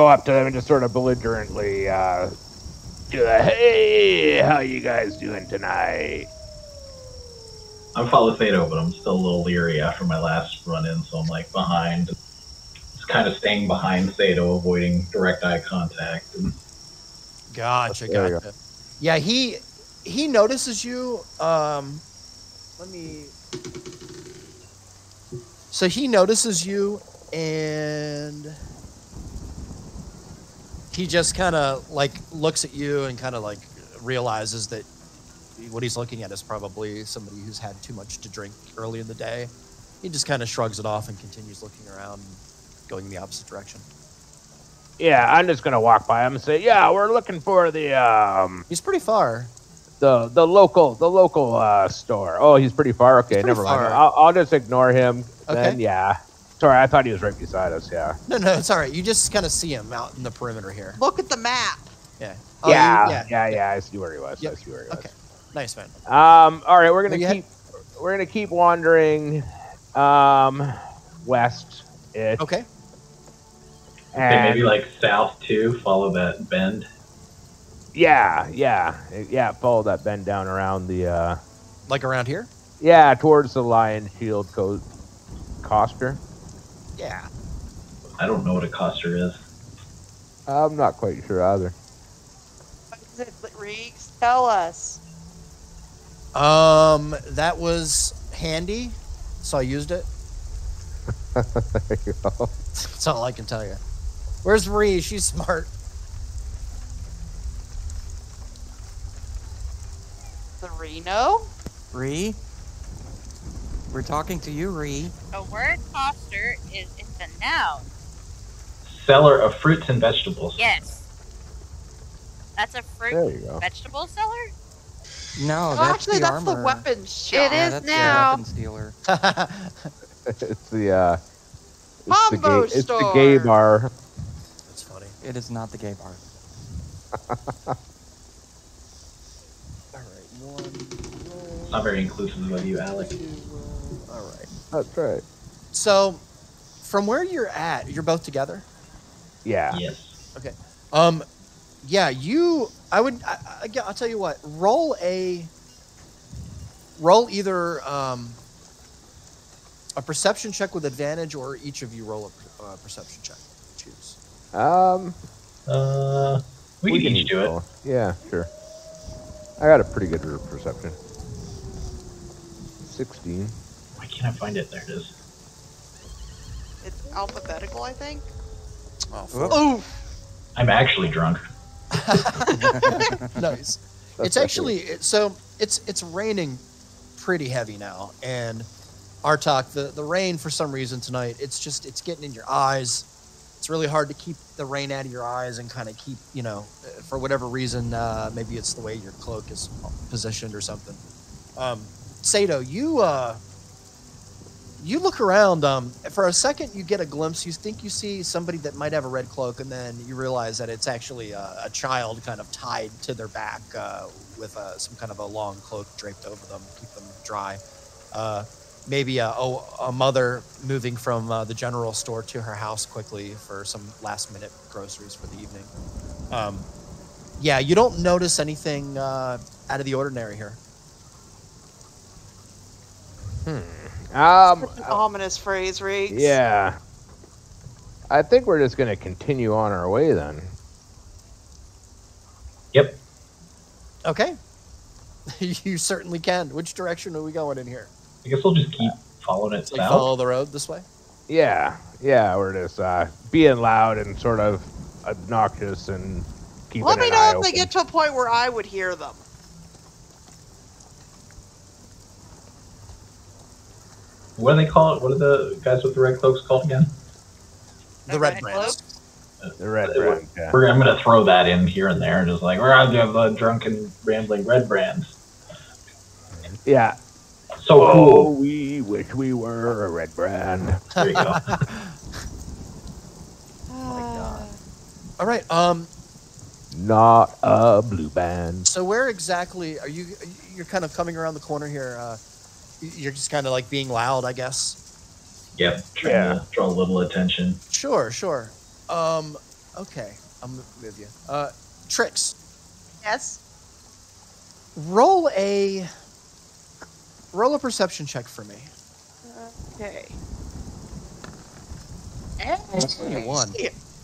up to them and just sort of belligerently do the, hey, how you guys doing tonight? I'm follow Sato, but I'm still a little leery after my last run-in, so I'm like behind. Just kind of staying behind Sato, avoiding direct eye contact. And Gotcha, There you gotcha. Yeah, he notices you. Let me. So he notices you, and he just kind of like looks at you and kind of like realizes that what he's looking at is probably somebody who's had too much to drink early in the day. He just kind of shrugs it off and continues looking around, going in the opposite direction. Yeah, I'm just gonna walk by him and say, "Yeah, we're looking for the He's pretty far. the local store." Oh, he's pretty far. Okay, pretty never mind. far. I'll just ignore him. Okay. Then, yeah. Sorry, I thought he was right beside us. Yeah. No, it's all right. You just kind of see him out in the perimeter here. Look at the map. Yeah. Yeah. I see where he was. Yep. I see where he was. Okay. Nice, man. All right, we're Go gonna keep wandering west. Okay. Okay, maybe like south too. Follow that bend. Yeah. Follow that bend down around the. Like around here? Yeah, towards the Lion Shield Coster. Yeah. I don't know what a coster is. I'm not quite sure either. What is it, Reeks? Tell us. That was handy, so I used it. There you go. That's all I can tell you. Where's Ree? She's smart. The Reno? Ree? We're talking to you, Ree. A word coster is it's a noun. Seller of fruits and vegetables. Yes. That's a There you fruit go. vegetable seller? No, Oh, that's actually, the that's armor. the weapons shop. It Yeah, is that's now. the weapon stealer. It's the Combo it's the store. gay bar. That's funny. It is not the gay bar. All right, one. It's not very inclusive of you, Alec. All right. That's right. So, from where you're at, you're both together. Yeah. Yes. Okay. Yeah, I'll tell you what. Roll either a perception check with advantage, or each of you roll a perception check. Choose. We can each do it. roll. Yeah, sure. I got a pretty good perception. 16. Why can't I find it? There it is. It's alphabetical, I think. Oh, Whoops. Oof. I'm actually drunk. nice. That's It's actually it's raining pretty heavy now, and Artak, the rain for some reason tonight, it's getting in your eyes. It's really hard to keep the rain out of your eyes and kind of keep, for whatever reason, maybe it's the way your cloak is positioned or something. Sato, you look around. For a second, you get a glimpse. You think you see somebody that might have a red cloak, and then you realize that it's actually a child kind of tied to their back with some kind of a long cloak draped over them, keep them dry. Maybe a mother moving from the general store to her house quickly for some last-minute groceries for the evening. Yeah, you don't notice anything out of the ordinary here. Such an ominous phrase, Reeks. Yeah. I think we're just going to continue on our way then. Yep. Okay. You certainly can. Which direction are we going in here? I guess we'll just keep following it Like south. follow the road this way? Yeah, we're just being loud and sort of obnoxious and keeping Let me an know eye if they open. get to a point where I would hear them. What do they call it? What are the guys with the red cloaks called again? The red brands. The red brand, yeah. I'm going to throw that in here and there, just like, we're going to have the drunken, rambling red brands. Yeah. So Oh, cool. we wish we were a red brand. There you go. All right. Not a blue band. So where exactly are you? You're kind of coming around the corner here. You're just kind of like being loud, I guess. Yep. Trying to draw a little attention. Sure. Okay. I'm with you. Trix, Yes. roll a perception check for me. Okay. Only one.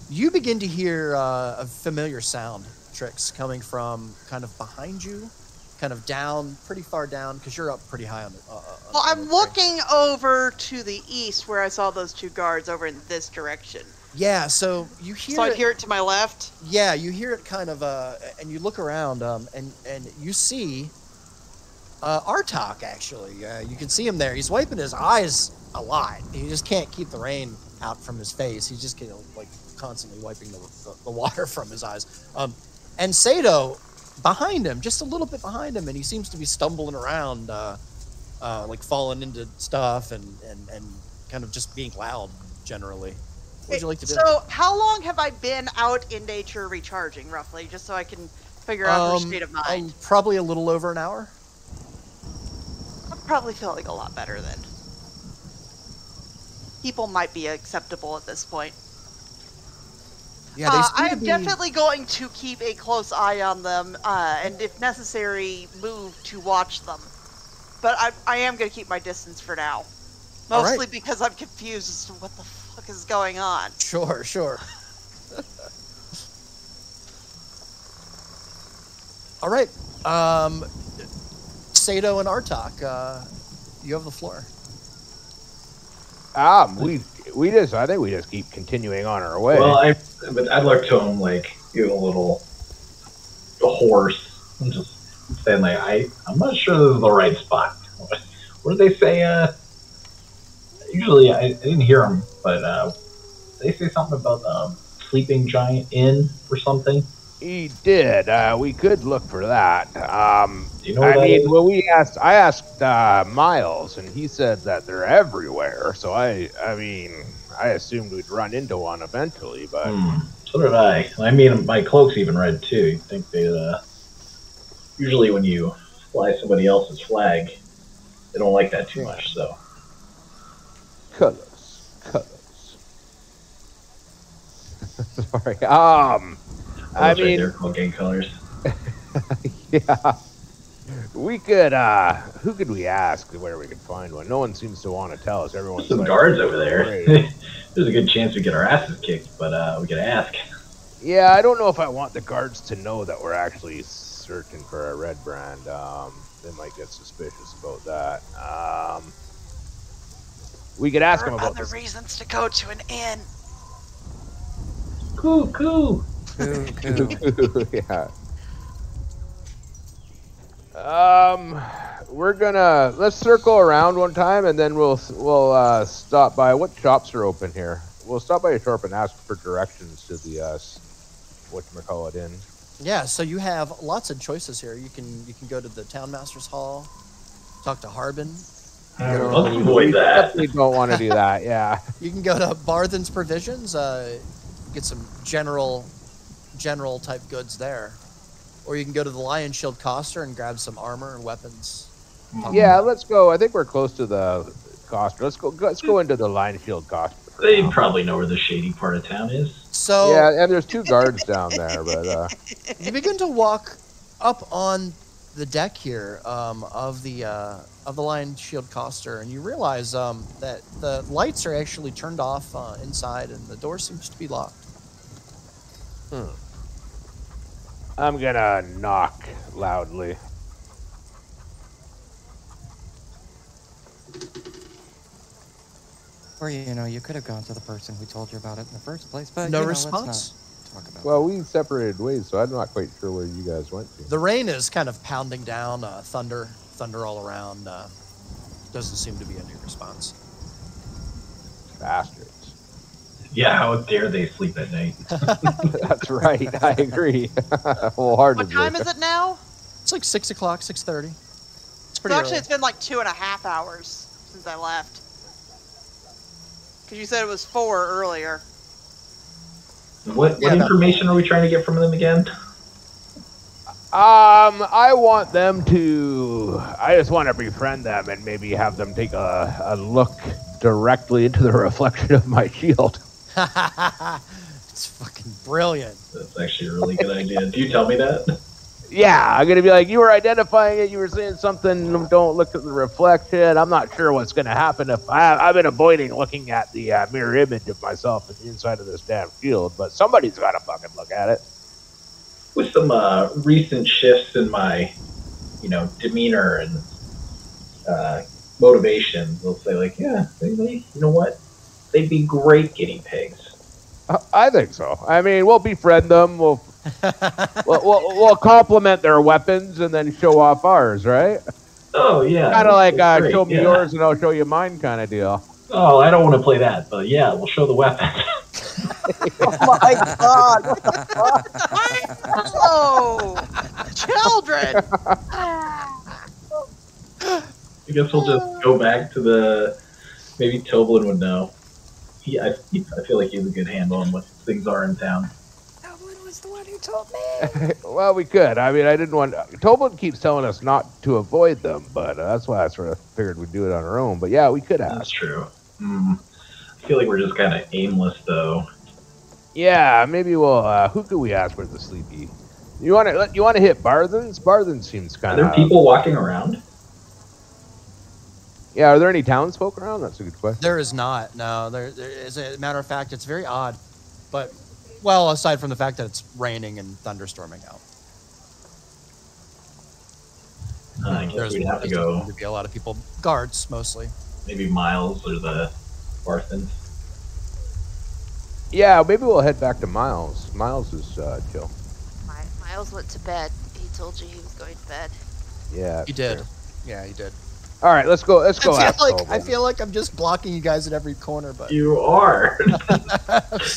You begin to hear a familiar sound, Trix, coming from kind of behind you, kind of down, pretty far down, because you're up pretty high on the. Well, I'm looking over to the east where I saw those two guards over in this direction. Yeah, so you hear So I'd it, hear it to my left. yeah, you hear it kind of, and you look around, and you see Artok, actually. You can see him there. He's wiping his eyes a lot. He just can't keep the rain out from his face. He's just, like, constantly wiping the water from his eyes. And Sato, behind him, just a little bit behind him, and he seems to be stumbling around, like falling into stuff and kind of just being loud, generally. What would you like to do? So, how long have I been out in nature recharging, roughly, just so I can figure out her state of mind? Probably a little over an hour. I'm probably feeling a lot better then. People might be acceptable at this point. Yeah, they seem I to am be... definitely going to keep a close eye on them, and if necessary, move to watch them. But I am going to keep my distance for now. Mostly right. because I'm confused as to what the fuck is going on. Sure. All right. Sato and Artok, you have the floor. I think we just keep continuing on our way. Well, I'd look to him like give a little hoarse and just saying like I'm not sure this is the right spot. What did they say? Usually I didn't hear him, but they say something about sleeping giant inn or something. He did. We could look for that. Do you know what that is? Well, I asked Miles, and he said that they're everywhere. So I assumed we'd run into one eventually, but So did I. I mean, my cloak's even red too. You'd think they usually when you fly somebody else's flag, they don't like that too much. So colors. Sorry. I mean, they're called gang colors. yeah. We could, who could we ask where we could find one? No one seems to want to tell us. Everyone's Some like, guards over there. Great. There's a good chance we get our asses kicked, but we could ask. Yeah, I don't know if I want the guards to know that we're actually searching for a red brand. They might get suspicious about that. We could ask them about other reasons to go to an inn. Cool. Yeah. Let's circle around one time, and then we'll stop by. What shops are open here? We'll stop by a shop and ask for directions to the whatchamacallit inn. Yeah, so you have lots of choices here. You can go to the Town Master's Hall, talk to Harbin. Let's avoid that. We don't want to do that. Yeah. You can go to Barthen's Provisions, get some general type goods there, or you can go to the Lion Shield Coster and grab some armor and weapons. Yeah, let's go. I think we're close to the Coster. Let's go into the Lion Shield Coster. They probably know where the shady part of town is. So yeah, and there's 2 guards down there, but you begin to walk up on the deck here of the Lion Shield Coster, and you realize that the lights are actually turned off inside, and the door seems to be locked. I'm gonna knock loudly. Or, you could have gone to the person who told you about it in the first place, but No let's response? not talk about Well, we separated ways, so I'm not quite sure where you guys went to. The rain is kind of pounding down, thunder all around. Doesn't seem to be any response. Bastards. Yeah, how dare they sleep at night? That's right. I agree. Wholeheartedly. What time is it now? It's like 6 o'clock, 6:30. It's So pretty actually, early. it's been like 2.5 hours since I left. Because you said it was 4 earlier. What information are we trying to get from them again? I want them to... I just want to befriend them and maybe have them take a look directly into the reflection of my shield. It's fucking brilliant. That's actually a really good idea. Do you tell me that? Yeah, I'm going to be like, you were identifying it, you were saying something, don't look at the reflection. I'm not sure what's going to happen if... I've been avoiding looking at the mirror image of myself in the inside of this damn shield, but somebody's got to fucking look at it. With some recent shifts in my, demeanor and motivation, they'll say like, yeah, you know what? They'd be great guinea pigs. I think so. I mean, we'll befriend them. We'll compliment their weapons and then show off ours, right? Oh yeah, Kind of like that's great, show me yeah. yours and I'll show you mine kind of deal. Oh, I don't want to play that, but yeah, we'll show the weapon. Oh my god! What the fuck? Oh, children! I guess we'll just go back to the. Maybe Toblin would know. I feel like he has a good handle on what things are in town. Toblin was the one who told me. Well, we could. I mean, I didn't want. Tobin keeps telling us not to avoid them, but that's why I sort of figured we'd do it on our own. But yeah, we could That's ask. true. I feel like we're just kind of aimless, though. Yeah, maybe we'll. Who could we ask for the sleepy? You want to hit Barthen's? Barthen seems Are kind there of. people walking around? Yeah, are there any townsfolk around? That's a good question. There is not. No, there as a matter of fact, it's very odd. But, well, aside from the fact that it's raining and thunderstorming out. I guess we'd have to go. There'd be a lot of people, guards mostly. Maybe Miles or the Barthens. Yeah, maybe we'll head back to Miles. Miles is chill. Miles went to bed. He told you he was going to bed. Yeah, He did. sure. Yeah, he did. All right, let's go. Let's go. I feel like I'm just blocking you guys at every corner, but You are.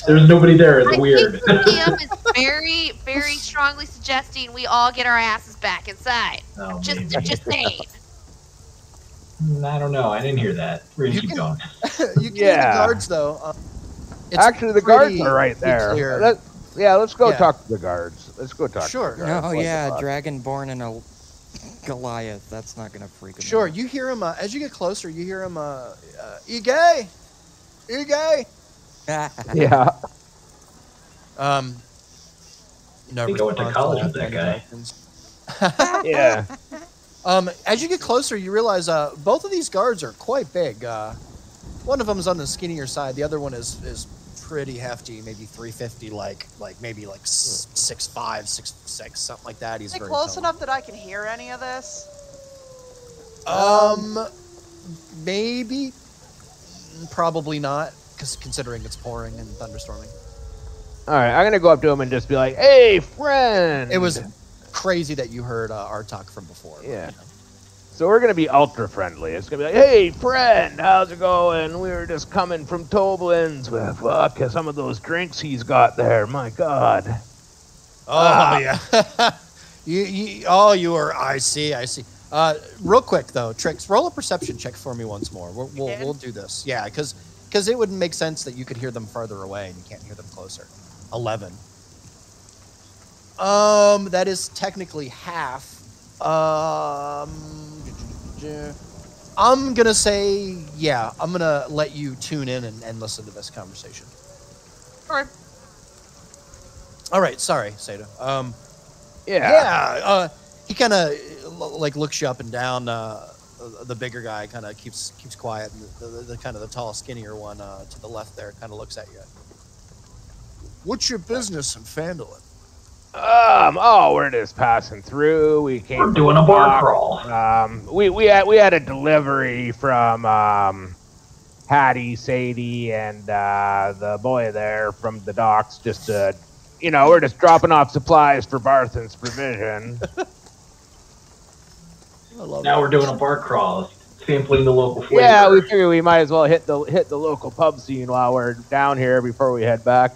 There's nobody there. It's weird. I think Liam is very, very strongly suggesting we all get our asses back inside. Oh, Just maybe. saying. I don't know. I didn't hear that. We're gonna keep going. you can hear the Yeah. guards though. It's Actually, the guards pretty- are right pretty there. clear. Let's go Yeah. talk to the guards. Let's go talk. Sure. To the guards. Oh What the yeah, fuck? Dragonborn and a Goliath. That's not gonna freak him Sure, out. you hear him as you get closer. You hear him. Igay, Igay. Yeah. No I think I went to response college that. with that guy. Yeah. As you get closer, you realize both of these guards are quite big. One of them is on the skinnier side. The other one is pretty hefty, maybe 350, like maybe 6'5", 6'6", something like that. He's Is it very close tall. enough that I can hear any of this? Maybe, probably not, because considering it's pouring and thunderstorming. All right, I'm gonna go up to him and just be like, "Hey, friend." It was crazy that you heard Artok from before. but, Yeah. you know. So we're gonna be ultra friendly. It's gonna be like, "Hey, friend, how's it going? We were just coming from Toblin's. Well, fuck, some of those drinks he's got there. My God." Oh yeah. you are. I see. Real quick though, Trix, roll a perception check for me once more. We'll do this. Yeah, because it wouldn't make sense that you could hear them farther away and you can't hear them closer. 11. That is technically half. I'm gonna say, yeah. I'm gonna let you tune in and listen to this conversation. Or All right. Sorry, Seda. Yeah. He kind of looks you up and down. The bigger guy kind of keeps quiet, and the kind of the tall, skinnier one to the left there kind of looks at you. What's your business in Phandelver? We're just passing through. We came. We're doing a bar crawl. We had a delivery from Hattie, Sadie, and the boy there from the docks. Just we're just dropping off supplies for Barthen's provision. I love Now it. we're doing a bar crawl, sampling the local flavor. Yeah, we figure we might as well hit the local pub scene while we're down here before we head back.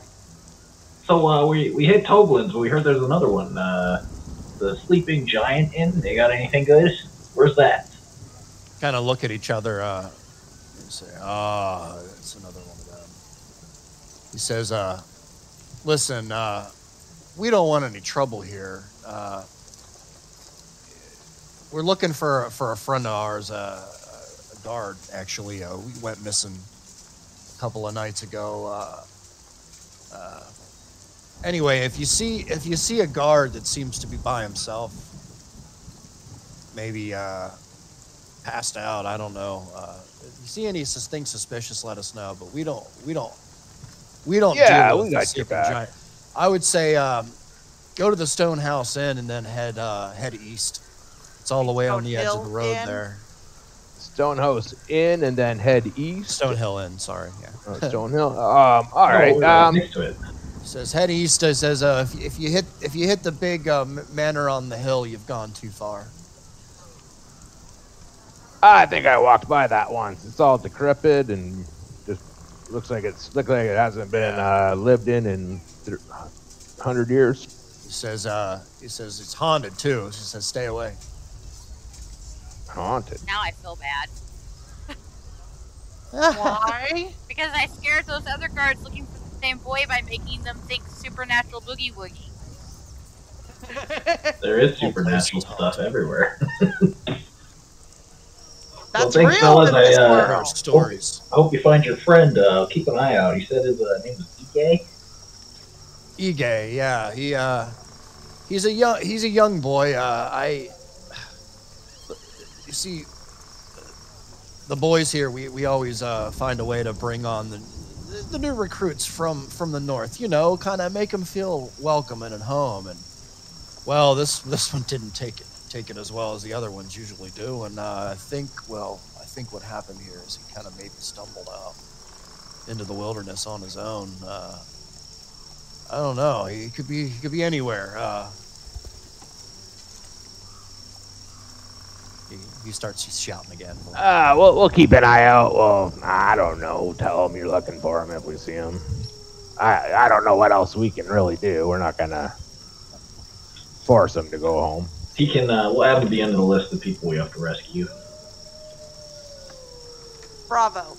So we hit Toblin's, but we heard there's another one. The Sleeping Giant Inn. They got anything good? Where's that? Kind of look at each other. And say, it's another one of them. He says, listen, we don't want any trouble here. We're looking for a friend of ours, a guard, actually. We went missing a couple of nights ago. Anyway, if you see a guard that seems to be by himself, maybe passed out, I don't know. If you see anything suspicious, let us know. But we don't Yeah, deal we with got the your sleeping back. giant. I would say go to the Stone House Inn and then head east. It's all the way on the edge of the road Hill Inn? Stone Stonehouse Inn and then head east. Stonehill Inn. Sorry. Yeah. Oh, Stonehill. All right. Right next to it. Says head east. It says if you hit the big manor on the hill, you've gone too far. I think I walked by that once. It's all decrepit and just looks like it hasn't been lived in 100 years. He says it's haunted too. He says stay away. Haunted. Now I feel bad. Why? Because I scared those other guards looking for the same boy by making them think supernatural boogie woogie. There is supernatural stuff everywhere. That's thanks, real fellas. in this I world. Stories. hope you find your friend. Keep an eye out. He said his name was Ike. Ige, yeah, he's a young boy. You see, the boys here, we always find a way to bring on the new recruits from the north. You know, kind of make them feel welcome and at home. And well, this one didn't take it as well as the other ones usually do. And I think what happened here is he kind of maybe stumbled out into the wilderness on his own. I don't know. He could be anywhere. He starts shouting again. We'll keep an eye out. Well, I don't know. Tell him you're looking for him if we see him. I don't know what else we can really do. We're not gonna force him to go home. He can. We'll add him to the end of the list of people we have to rescue. Bravo.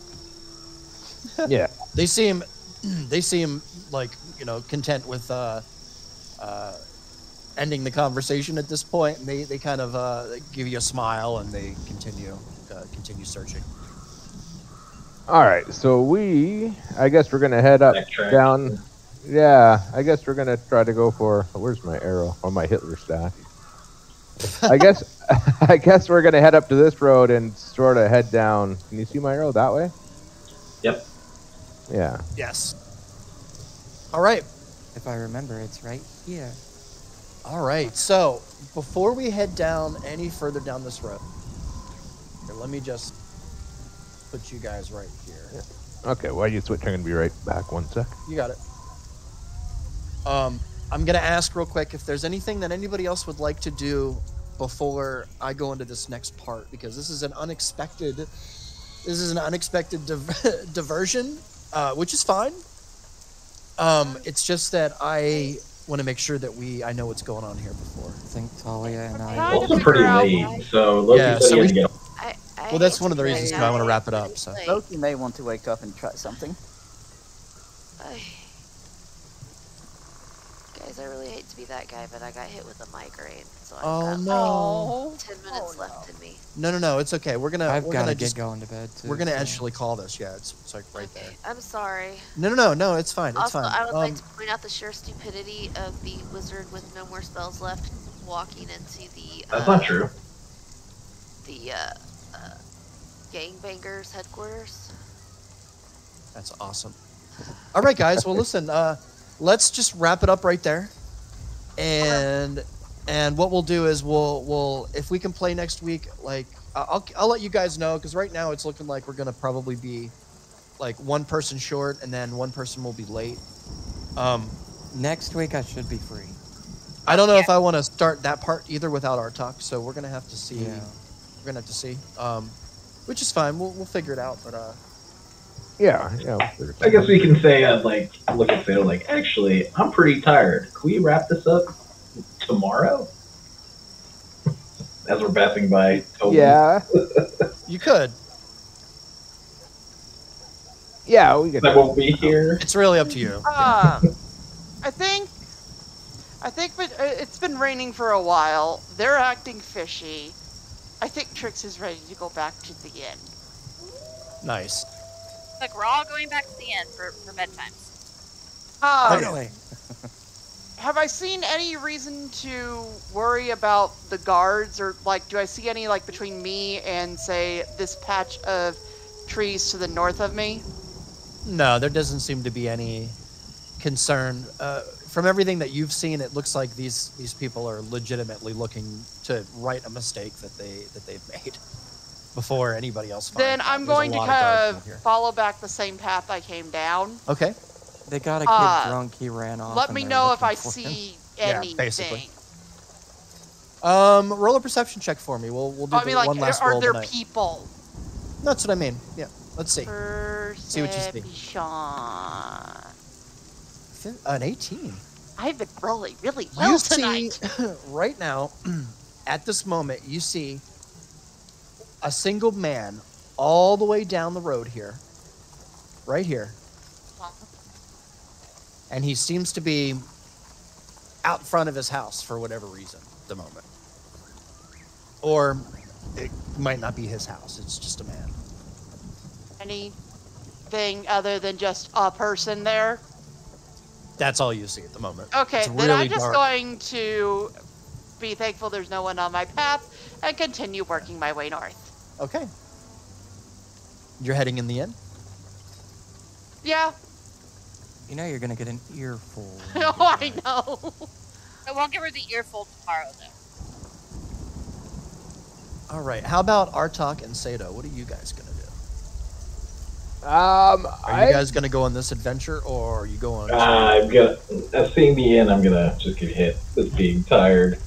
Yeah. They seem like, you know, content with ending the conversation at this point, and they kind of give you a smile and they continue searching. All right. So I guess we're gonna head up Backtrack. down. Yeah. I guess we're gonna try to go for. Where's my arrow or my Hitler staff? I guess we're gonna head up to this road and sort of head down. Can you see my arrow that way? Yep. Yeah. Yes. All right. If I remember, it's right here. All right. So before we head down any further down this road, here, let me just put you guys right here. Yeah. Okay. While you switch, I'm gonna be right back. 1 sec. You got it. I'm gonna ask real quick if there's anything that anybody else would like to do before I go into this next part, because this is an unexpected diversion, which is fine. It's just that I want to make sure that I know what's going on here before. I think Talia and Trying I. to Also figure pretty out late, why- so Loki Yeah, said so he had we- to get. Well, that's one of the reasons why I want to wrap it up. So. Loki may want to wake up and try something. Guys, I really hate to be that guy, but I got hit with a migraine, so I've Oh got no. 10 minutes left in me. No, it's okay. We're gonna I've we're got gonna to just get going to bed too. we're gonna so- actually call this. Yeah, it's like right there. Okay, I'm sorry. No, it's fine. It's Also, fine. I would like to point out the sheer stupidity of the wizard with no more spells left walking into the That's not true. the gangbangers headquarters. That's awesome. All right, guys. Well, listen. Let's just wrap it up right there, and what we'll do is we'll if we can play next week, like I'll let you guys know, because right now it's looking like we're gonna probably be like one person short, and then one person will be late. Next week I should be free. I don't know if I want to start that part either without our talk, so we're gonna have to see. Yeah. We're gonna have to see. Which is fine. We'll figure it out. But Yeah. I guess we can say, like, look at Fatal, like, actually, I'm pretty tired. Can we wrap this up tomorrow? As we're passing by Toby. Yeah. you could. Yeah. We could. I won't be here. It's really up to you. I think but it's been raining for a while. They're acting fishy. I think Trix is ready to go back to the inn. Nice. Like, we're all going back to the inn for bedtime. Finally. Have I seen any reason to worry about the guards, or like, do I see any like between me and say this patch of trees to the north of me? No, there doesn't seem to be any concern. From everything that you've seen, it looks like these people are legitimately looking to right a mistake that they've made. before anybody else finds Then out. I'm There's a going to lot kind guards of out here. follow back the same path I came down. Okay. They got a kid drunk. He ran off. Let and me they're know if looking I for him. see Yeah, anything. basically. Roll a perception check for me. We'll do I mean, like, one last are roll there tonight. people? That's what I mean. Yeah. Let's see. See what you see. Perception. An 18. I've been rolling really well You tonight. see, right now, at this moment, you see a single man all the way down the road here, right here, and he seems to be out front of his house for whatever reason at the moment. Or it might not be his house, it's just a man. Anything other than just a person there? That's all you see at the moment. Okay, It's then really I'm just dark. going to be thankful there's no one on my path and continue working my way north. Okay. You're heading in the inn? Yeah. You know you're gonna get an earful. Oh, I know. I won't give her the earful tomorrow, though. All right. How about Artok and Sato? What are you guys going to do? I Are you guys going to go on this adventure, or are you going? I'm gonna, seeing the inn, I'm gonna just get hit with being tired.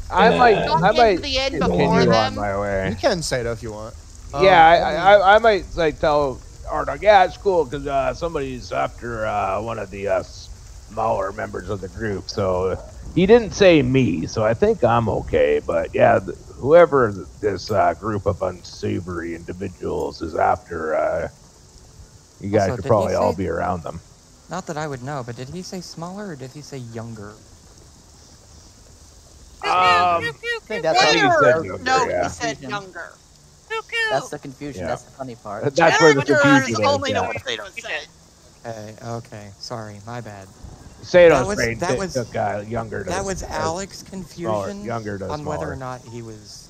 I might Not into the end before continue them. on my way. You can Sato if you want. Yeah, I might like tell Artok, yeah, it's cool because somebody's after one of the smaller members of the group. So he didn't say me, so I think I'm okay. But yeah, whoever this group of unsavory individuals is after, you guys Also, should did probably he all say- be around them. Not that I would know, but did he say smaller or did he say younger? I think that's I think he what- said younger, No, yeah. he said younger. That's the confusion. Yeah. That's the funny part. That's where the Characters confusion is. only know Yeah. what they don't say. Okay, sorry, my bad. Sato's was- brain that was- took younger. That was Alex's confusion younger to on whether smaller. or not he was.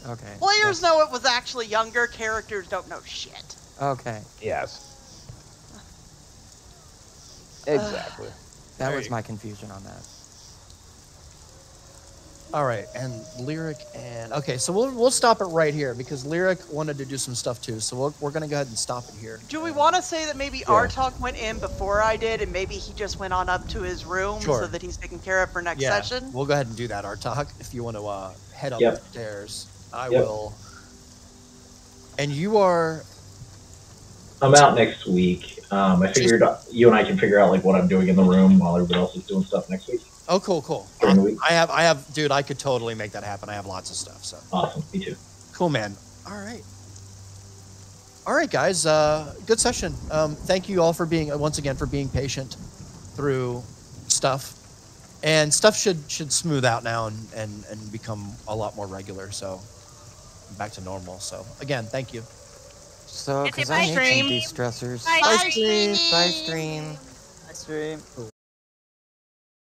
Okay. Players know it was actually younger. Characters don't know shit. Okay, Yes. Exactly. that There was you my confusion on that. All right, and Lyric and okay, so we'll stop it right here because Lyric wanted to do some stuff too. So we're gonna go ahead and stop it here. Do we want to say that maybe Artok went in before I did, and maybe he just went on up to his room Sure. so that he's taken care of for next Yeah, session? we'll go ahead and do that, Artok. If you want to head up Yep. the stairs, I Yep. will. And you are I'm out next week. I figured you and I can figure out like what I'm doing in the room while everybody else is doing stuff next week. oh cool. During the week. I have, dude. I could totally make that happen. I have lots of stuff. So Awesome. Me too. cool, man. All right, guys. Good session. Thank you all for being once again for being patient through stuff, and stuff should smooth out now and become a lot more regular. So back to normal. So again, thank you. So, It's a because I need some stream. de-stressors. Bye, Bye, stream. stream. Bye, stream. Nice stream.